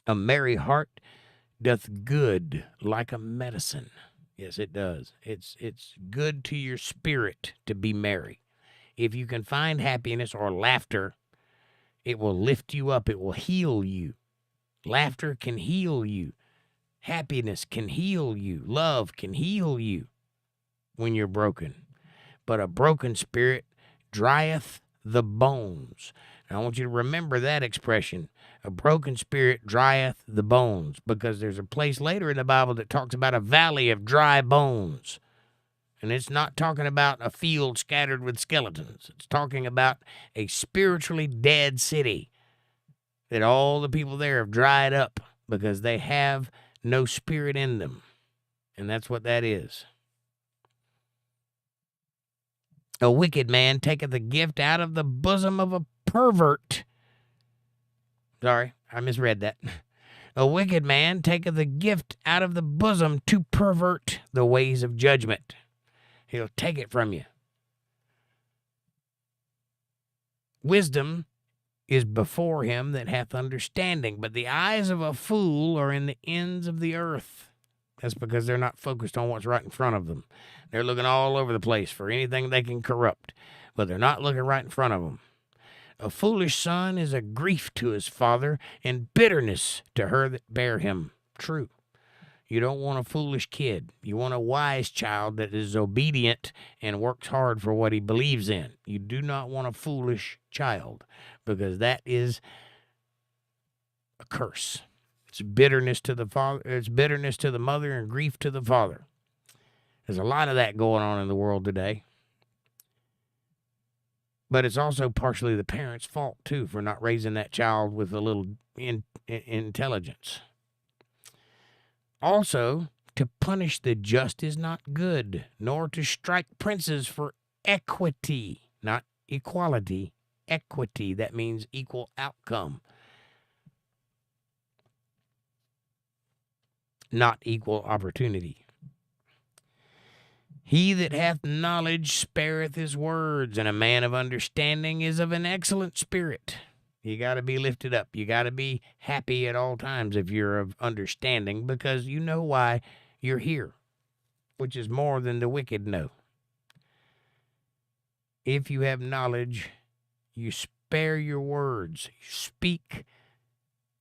A merry heart doth good like a medicine. Yes, it does. It's good to your spirit to be merry. If you can find happiness or laughter, it will lift you up. It will heal you. Laughter can heal you. Happiness can heal you. Love can heal you when you're broken. But a broken spirit drieth the bones. And I want you to remember that expression. A broken spirit drieth the bones, because there's a place later in the Bible that talks about a valley of dry bones. And it's not talking about a field scattered with skeletons. It's talking about a spiritually dead city that all the people there have dried up because they have no spirit in them. And that's what that is. A wicked man taketh a gift out of the bosom of a pervert. Sorry, I misread that. A wicked man taketh a gift out of the bosom to pervert the ways of judgment. He'll take it from you. Wisdom is before him that hath understanding, but the eyes of a fool are in the ends of the earth. That's because they're not focused on what's right in front of them. They're looking all over the place for anything they can corrupt, but they're not looking right in front of them. A foolish son is a grief to his father, and bitterness to her that bare him. True. You don't want a foolish kid. You want a wise child that is obedient and works hard for what he believes in. You do not want a foolish child, because that is a curse. It's bitterness to the father. It's bitterness to the mother and grief to the father. There's a lot of that going on in the world today. But it's also partially the parents' fault, too, for not raising that child with a little intelligence. Also, to punish the just is not good, nor to strike princes for equity, not equality, equity. That means equal outcome, not equal opportunity. He that hath knowledge spareth his words, and a man of understanding is of an excellent spirit. You got to be lifted up. You got to be happy at all times if you're of understanding, because you know why you're here, which is more than the wicked know. If you have knowledge, you spare your words. You speak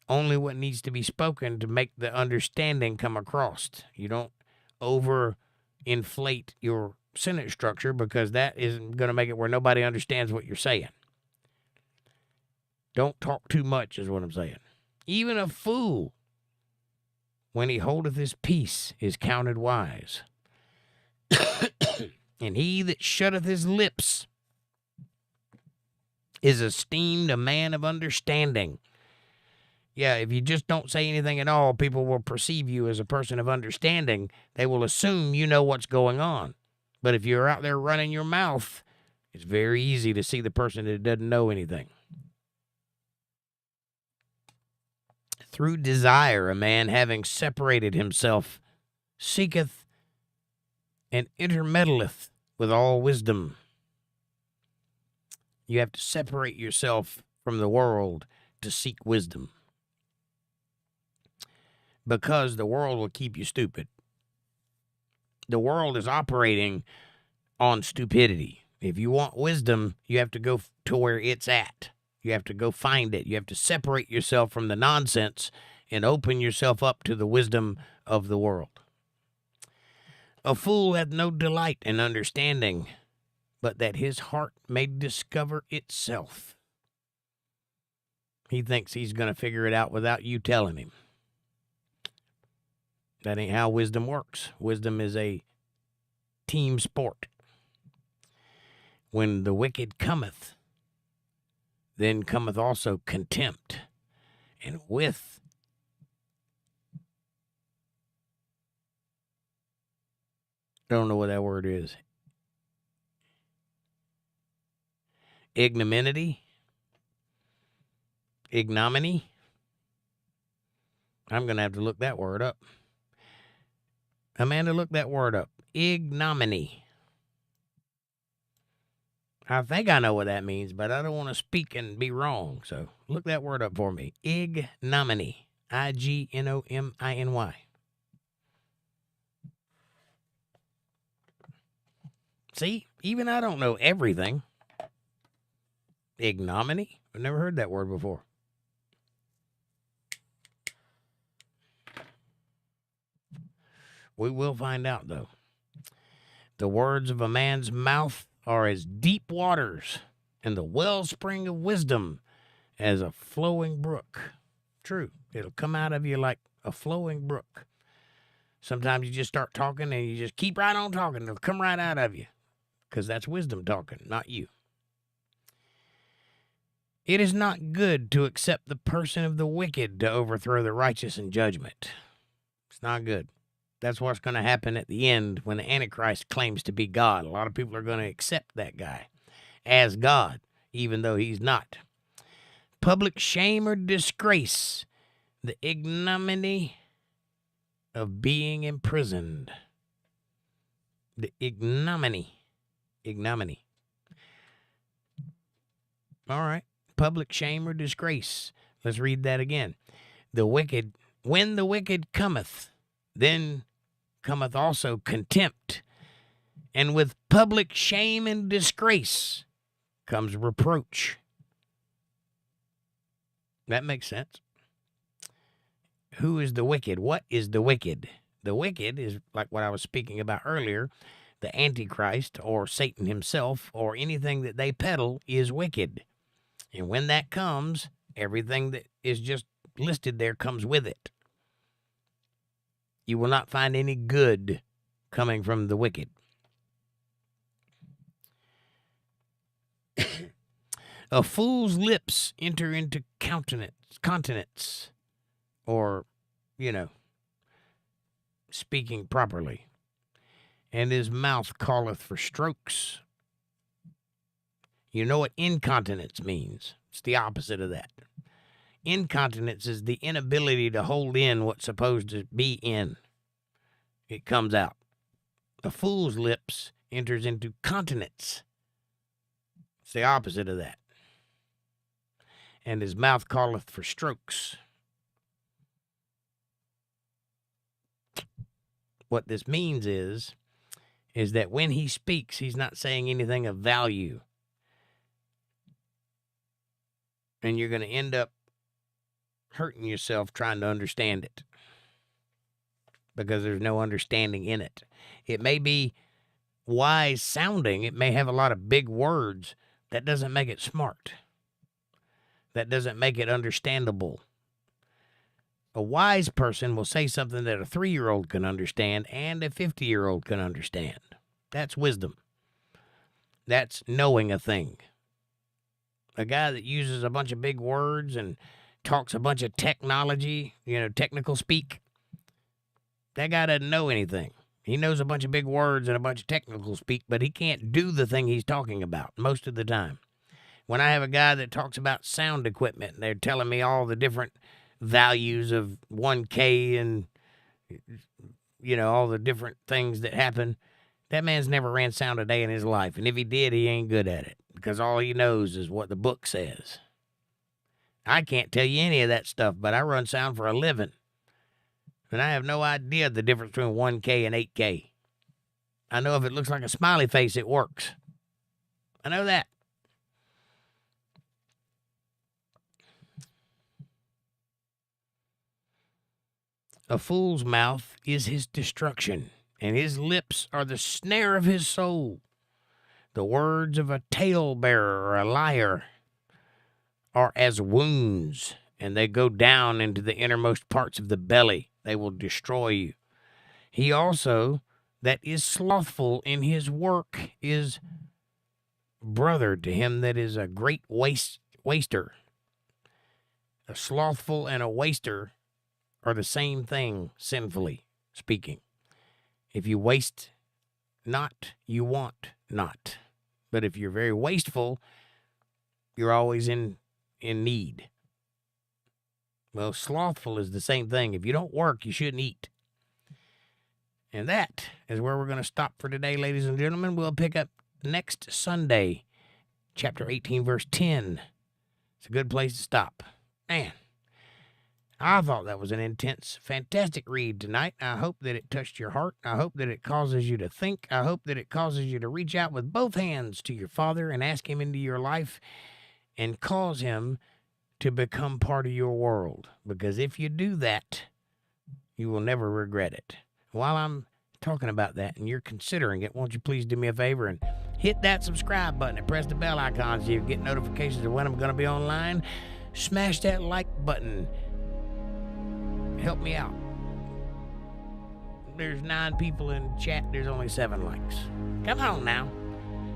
only what needs to be spoken to make the understanding come across. You don't overinflate your sentence structure, because that isn't going to make it where nobody understands what you're saying. Don't talk too much is what I'm saying. Even a fool, when he holdeth his peace, is counted wise. And he that shutteth his lips is esteemed a man of understanding. Yeah, if you just don't say anything at all, people will perceive you as a person of understanding. They will assume you know what's going on. But if you're out there running your mouth, it's very easy to see the person that doesn't know anything. Through desire, a man having separated himself seeketh and intermeddleth with all wisdom. You have to separate yourself from the world to seek wisdom, because the world will keep you stupid. The world is operating on stupidity. If you want wisdom, you have to go to where it's at. You have to go find it. You have to separate yourself from the nonsense and open yourself up to the wisdom of the world. A fool hath no delight in understanding, but that his heart may discover itself. He thinks he's going to figure it out without you telling him. That ain't how wisdom works. Wisdom is a team sport. When the wicked cometh, then cometh also contempt, and with don't know what that word is. Ignominy? Ignominy? I'm going to have to look that word up. Amanda, look that word up. Ignominy. I think I know what that means, but I don't want to speak and be wrong. So look that word up for me. Ignominy. Ignominy. See, even I don't know everything. Ignominy? I've never heard that word before. We will find out, though. The words of a man's mouth are as deep waters, and the wellspring of wisdom as a flowing brook. True. It'll come out of you like a flowing brook. Sometimes you just start talking and you just keep right on talking. It'll come right out of you, because that's wisdom talking, not you. It is not good to accept the person of the wicked to overthrow the righteous in judgment. It's not good. That's what's going to happen at the end when the Antichrist claims to be God. A lot of people are going to accept that guy as God, even though he's not. Public shame or disgrace, the ignominy of being imprisoned. The ignominy. Ignominy. All right. Public shame or disgrace. Let's read that again. The wicked, when the wicked cometh, then cometh also contempt, and with public shame and disgrace comes reproach. That makes sense. Who is the wicked? What is the wicked? The wicked is, like what I was speaking about earlier, the Antichrist or Satan himself or anything that they peddle is wicked. And when that comes, everything that is just listed there comes with it. You will not find any good coming from the wicked. A fool's lips enter into continence, or, speaking properly, and his mouth calleth for strokes. You know what incontinence means? It's the opposite of that. Incontinence is the inability to hold in what's supposed to be in. It comes out. A fool's lips enters into continence. It's the opposite of that. And his mouth calleth for strokes. What this means is that when he speaks, he's not saying anything of value. And you're going to end up hurting yourself trying to understand it, because there's no understanding in it. It may be wise sounding. It may have a lot of big words. That doesn't make it smart. that doesn't make it understandable. A wise person will say something that a 3-year-old can understand and a 50-year-old can understand. That's wisdom. That's knowing a thing. A guy that uses a bunch of big words and talks a bunch of technology, technical speak, that guy doesn't know anything. He knows a bunch of big words and a bunch of technical speak, but he can't do the thing he's talking about most of the time. When I have a guy that talks about sound equipment, and they're telling me all the different values of 1K and, all the different things that happen, that man's never ran sound a day in his life. And if he did, he ain't good at it because all he knows is what the book says. I can't tell you any of that stuff, but I run sound for a living. And I have no idea the difference between 1K and 8K. I know if it looks like a smiley face, it works. I know that. A fool's mouth is his destruction, and his lips are the snare of his soul. The words of a talebearer or a liar are as wounds, and they go down into the innermost parts of the belly. They will destroy you. He also that is slothful in his work is brother to him that is a great waster. A slothful and a waster are the same thing, sinfully speaking. If you waste not, you want not. But if you're very wasteful, you're always in need. Well, slothful is the same thing. If you don't work, you shouldn't eat. And that is where we're going to stop for today, ladies and gentlemen. We'll pick up next Sunday, chapter 18, verse 10. It's a good place to stop. Man, I thought that was an intense, fantastic read tonight. I hope that it touched your heart. I hope that it causes you to think. I hope that it causes you to reach out with both hands to your Father and ask him into your life and cause him to become part of your world. Because if you do that, you will never regret it. While I'm talking about that and you're considering it, won't you please do me a favor and hit that subscribe button and press the bell icon so you get notifications of when I'm going to be online. Smash that like button. Help me out. There's 9 people in chat. There's only 7 likes. Come on now.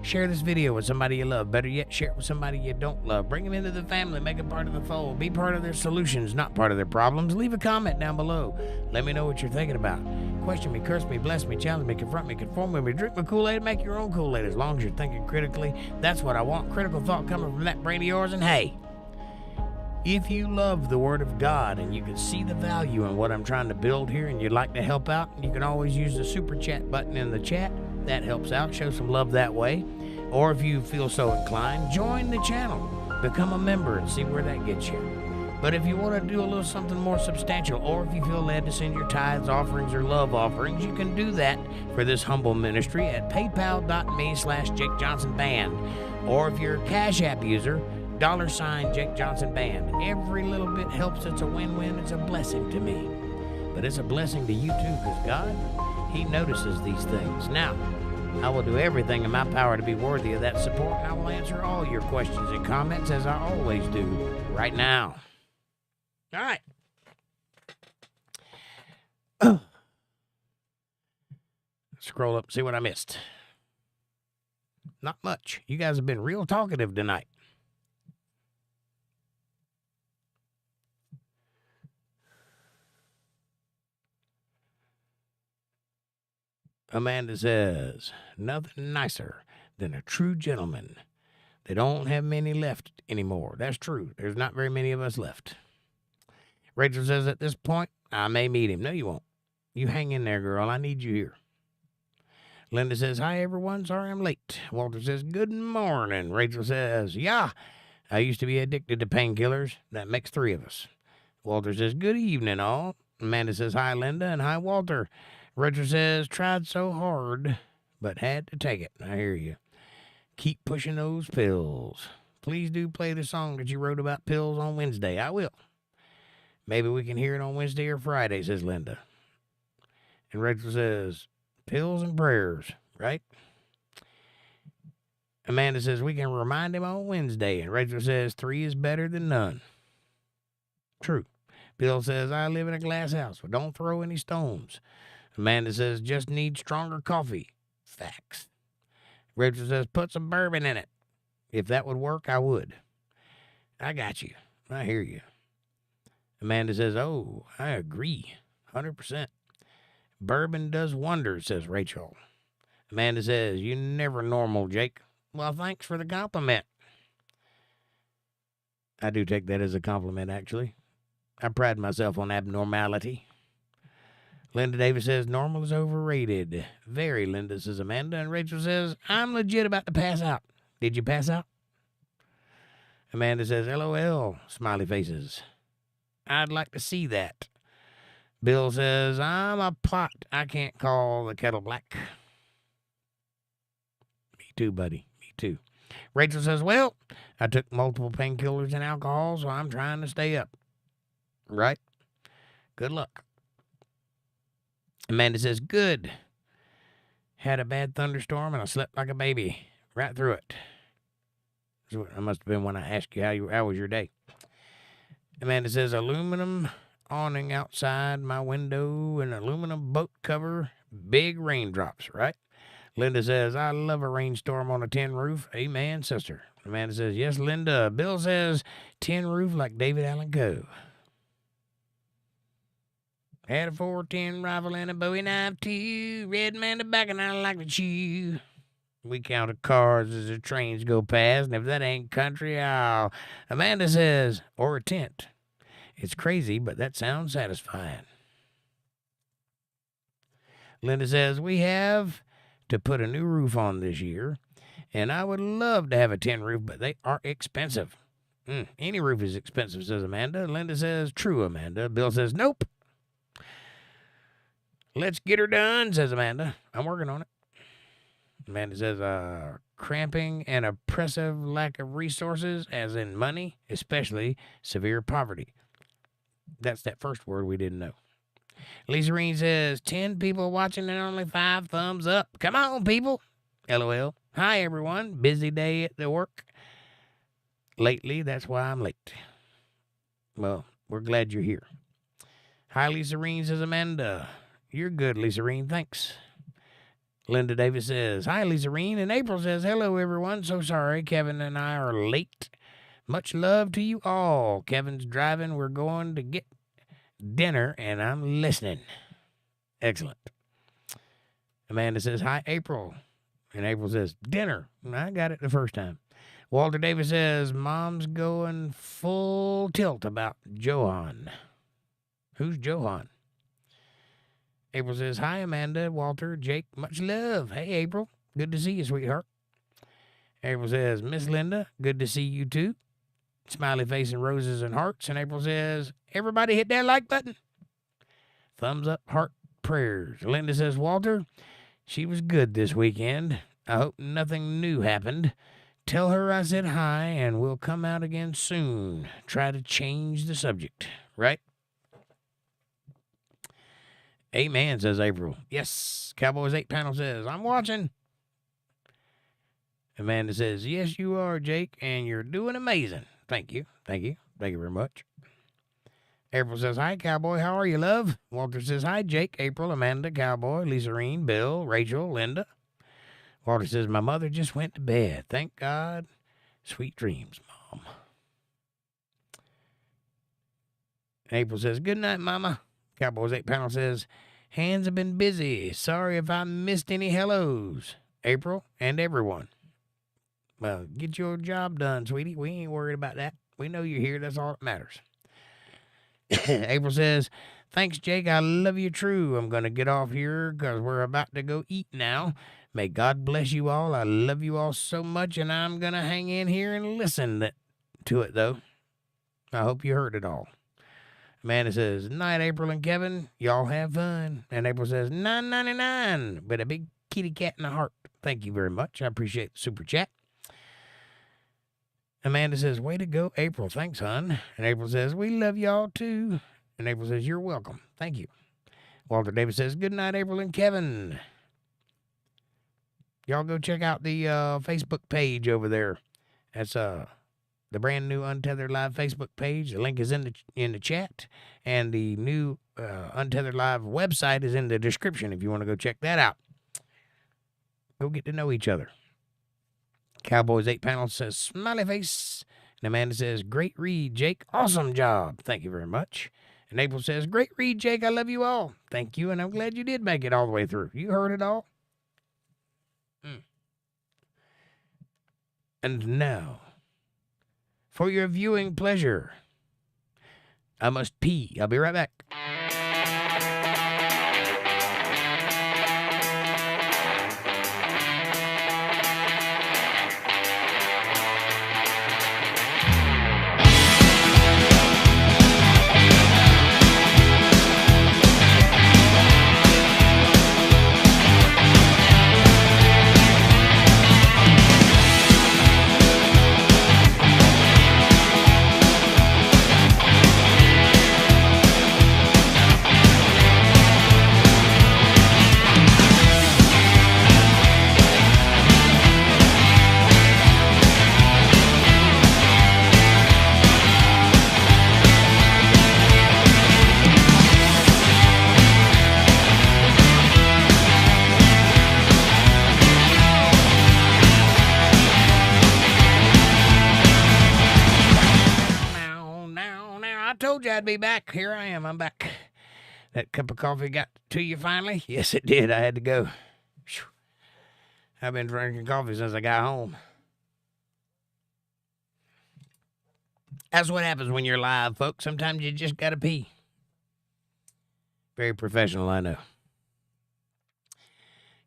Share this video with somebody you love. Better yet, share it with somebody you don't love. Bring them into the family. Make them part of the fold. Be part of their solutions, not part of their problems. Leave a comment down below. Let me know what you're thinking about. Question me, curse me, bless me, challenge me, confront me, conform me, drink my Kool-Aid, make your own Kool-Aid. As long as you're thinking critically, that's what I want. Critical thought coming from that brain of yours. And hey, if you love the Word of God and you can see the value in what I'm trying to build here and you'd like to help out, you can always use the Super Chat button in the chat. That helps out. Show some love that way. Or if you feel so inclined, join the channel. Become a member and see where that gets you. But if you want to do a little something more substantial, or if you feel led to send your tithes, offerings, or love offerings, you can do that for this humble ministry at paypal.me/jakejohnsonband. Or if you're a Cash App user, $ Jake Johnson Band. Every little bit helps. It's a win-win. It's a blessing to me. But it's a blessing to you too, because God, he notices these things. Now, I will do everything in my power to be worthy of that support, and I will answer all your questions and comments as I always do right now. All right. Scroll up and see what I missed. Not much. You guys have been real talkative tonight. Amanda says, nothing nicer than a true gentleman. They don't have many left anymore. That's true. There's not very many of us left. Rachel says, at this point, I may meet him. No, you won't. You hang in there, girl. I need you here. Linda says, hi, everyone. Sorry I'm late. Walter says, good morning. Rachel says, yeah, I used to be addicted to painkillers. That makes 3 of us. Walter says, good evening, all. Amanda says, hi, Linda, and hi, Walter. Rachel says, tried so hard, but had to take it. I hear you. Keep pushing those pills. Please do play the song that you wrote about pills on Wednesday. I will. Maybe we can hear it on Wednesday or Friday, says Linda. And Rachel says, pills and prayers, right? Amanda says, we can remind him on Wednesday. And Rachel says, 3 is better than none. True. Bill says, I live in a glass house, but don't throw any stones. Amanda says, just need stronger coffee. Facts. Rachel says, put some bourbon in it. If that would work, I would. I got you. I hear you. Amanda says, oh, I agree. 100%. Bourbon does wonders, says Rachel. Amanda says, you never normal, Jake. Well, thanks for the compliment. I do take that as a compliment, actually. I pride myself on abnormality. Linda Davis says, normal is overrated. Very, Linda, says Amanda. And Rachel says, I'm legit about to pass out. Did you pass out? Amanda says, LOL, smiley faces. I'd like to see that. Bill says, I'm a pot. I can't call the kettle black. Me too, buddy. Me too. Rachel says, well, I took multiple painkillers and alcohol, so I'm trying to stay up. Right? Good luck. Amanda says, good. Had a bad thunderstorm and I slept like a baby. Right through it. That must have been when I asked you how was your day. Amanda says, aluminum awning outside my window and aluminum boat cover. Big raindrops, right? Linda says, I love a rainstorm on a tin roof. Amen, sister. Amanda says, yes, Linda. Bill says, tin roof like David Allen Coe. Had a 410 rifle and a Bowie knife too. Red man tobacco and I like to chew. We counted cars as the trains go past, and if that ain't country, I'll... Amanda says, or a tent. It's crazy, but that sounds satisfying. Linda says, we have to put a new roof on this year, and I would love to have a tin roof, but they are expensive. Any roof is expensive, says Amanda. Linda says, true, Amanda. Bill says, nope. Let's get her done, says Amanda. I'm working on it. Amanda says, cramping and oppressive lack of resources, as in money, especially severe poverty. That's that first word we didn't know. Lisa Reen says, 10 people watching and only 5 thumbs up. Come on, people. LOL. Hi, everyone. Busy day at the work. Lately, that's why I'm late. Well, we're glad you're here. Hi, Lisa Reen, says Amanda. You're good, Lisa Reen. Thanks. Linda Davis says, hi, Lisa Reen. And April says, hello, everyone. So sorry, Kevin and I are late. Much love to you all. Kevin's driving. We're going to get dinner, and I'm listening. Excellent. Amanda says, hi, April. And April says, dinner. I got it the first time. Walter Davis says, Mom's going full tilt about Johan. Who's Johan? April says, hi, Amanda, Walter, Jake, much love. Hey, April, good to see you, sweetheart. April says, Miss Linda, good to see you too. Smiley face and roses and hearts. And April says, everybody hit that like button. Thumbs up, heart, prayers. Linda says, Walter, she was good this weekend. I hope nothing new happened. Tell her I said hi and we'll come out again soon. Try to change the subject, right? Amen, says April. Yes. Cowboys 8 panel says, I'm watching. Amanda says, yes, you are, Jake, and you're doing amazing. Thank you. Thank you. Thank you very much. April says, hi, Cowboy. How are you, love? Walter says, hi, Jake, April, Amanda, Cowboy, Lisa Reen, Bill, Rachel, Linda. Walter says, my mother just went to bed. Thank God. Sweet dreams, Mom. April says, good night, Mama. Cowboys 8 panel says, hands have been busy. Sorry if I missed any hellos. April and everyone. Well, get your job done, sweetie. We ain't worried about that. We know you're here. That's all that matters. April says, thanks, Jake. I love you true. I'm going to get off here because we're about to go eat now. May God bless you all. I love you all so much, and I'm going to hang in here and listen to it, though. I hope you heard it all. Amanda says, night, April and Kevin. Y'all have fun. And April says, $9.99, but a big kitty cat in a heart. Thank you very much. I appreciate the super chat. Amanda says, way to go, April. Thanks, hon. And April says, we love y'all too. And April says, you're welcome. Thank you. Walter Davis says, good night, April and Kevin. Y'all go check out the Facebook page over there. That's the brand new Untethered Live Facebook page. The link is in the chat, and the new Untethered Live website is in the description if you want to go check that out. Go get to know each other. Cowboys 8 panel says smiley face. And Amanda says, great read, Jake. Awesome job. Thank you very much. And April says, great read, Jake. I love you all. Thank you, and I'm glad you did make it all the way through. You heard it all. And now, for your viewing pleasure, I must pee. I'll be right back. I'd be back. Here I am. I'm back. That cup of coffee got to you finally? Yes, it did. I had to go. Whew. I've been drinking coffee since I got home. That's what happens when you're live, folks. Sometimes you just gotta pee. Very professional, I know.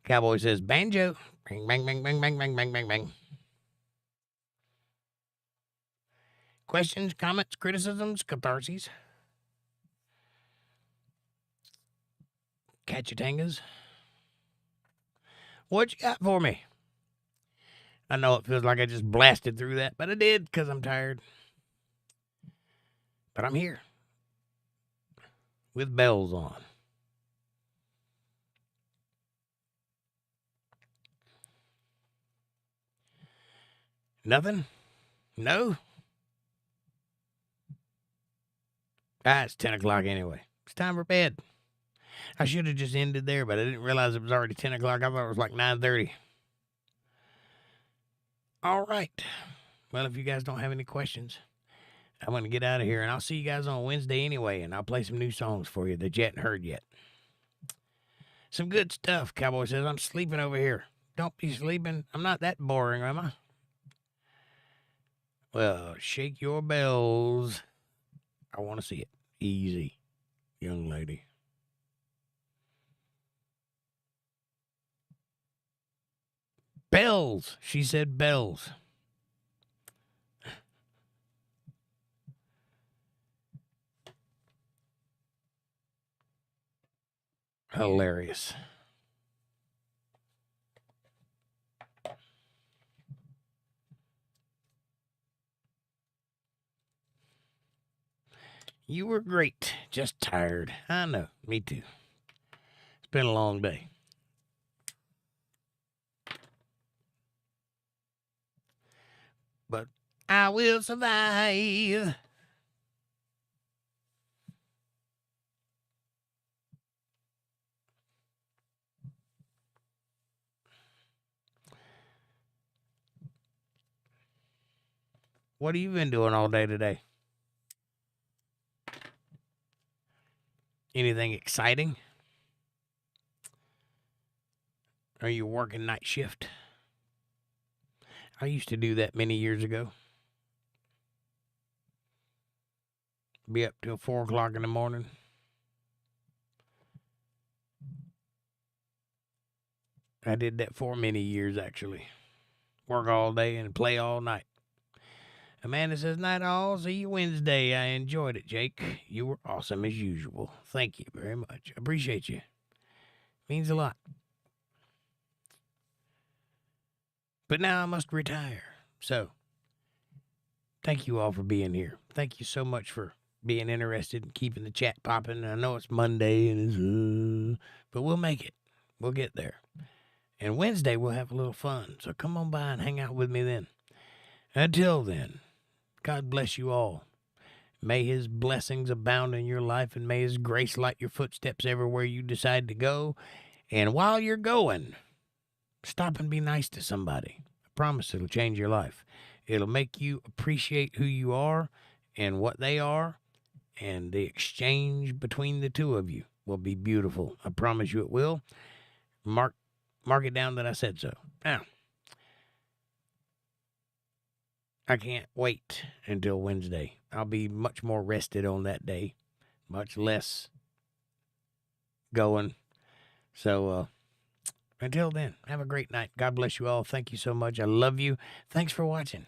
Cowboy says, banjo. Bang, bang, bang, bang, bang, bang, bang, bang, bang. Questions, comments, criticisms, catharses. Catchatangas. What you got for me? I know it feels like I just blasted through that, but I did because I'm tired. But I'm here with bells on. Nothing? No? It's 10 o'clock anyway. It's time for bed. I should have just ended there, but I didn't realize it was already 10 o'clock. I thought it was like 9:30. All right. Well, if you guys don't have any questions, I'm going to get out of here, and I'll see you guys on Wednesday anyway, and I'll play some new songs for you that you hadn't heard yet. Some good stuff. Cowboy says, I'm sleeping over here. Don't be sleeping. I'm not that boring, am I? Well, shake your bells. I want to see it. Easy, young lady. Bells. She said bells. Hilarious. You were great. Just tired. I know. Me too. It's been a long day. But I will survive. What have you been doing all day today? Anything exciting? Are you working night shift? I used to do that many years ago. Be up till 4 o'clock in the morning. I did that for many years, actually. Work all day and play all night. Amanda says, night all. See you Wednesday. I enjoyed it, Jake. You were awesome as usual. Thank you very much. I appreciate you. Means a lot. But now I must retire. So, thank you all for being here. Thank you so much for being interested and keeping the chat popping. I know it's Monday, and but we'll make it. We'll get there. And Wednesday, we'll have a little fun. So come on by and hang out with me then. Until then, God bless you all. May his blessings abound in your life, and may his grace light your footsteps everywhere you decide to go. And while you're going, stop and be nice to somebody. I promise it'll change your life. It'll make you appreciate who you are and what they are, and the exchange between the two of you will be beautiful. I promise you it will. Mark it down that I said so. Now, I can't wait until Wednesday. I'll be much more rested on that day, much less going. So, until then, have a great night. God bless you all. Thank you so much. I love you. Thanks for watching.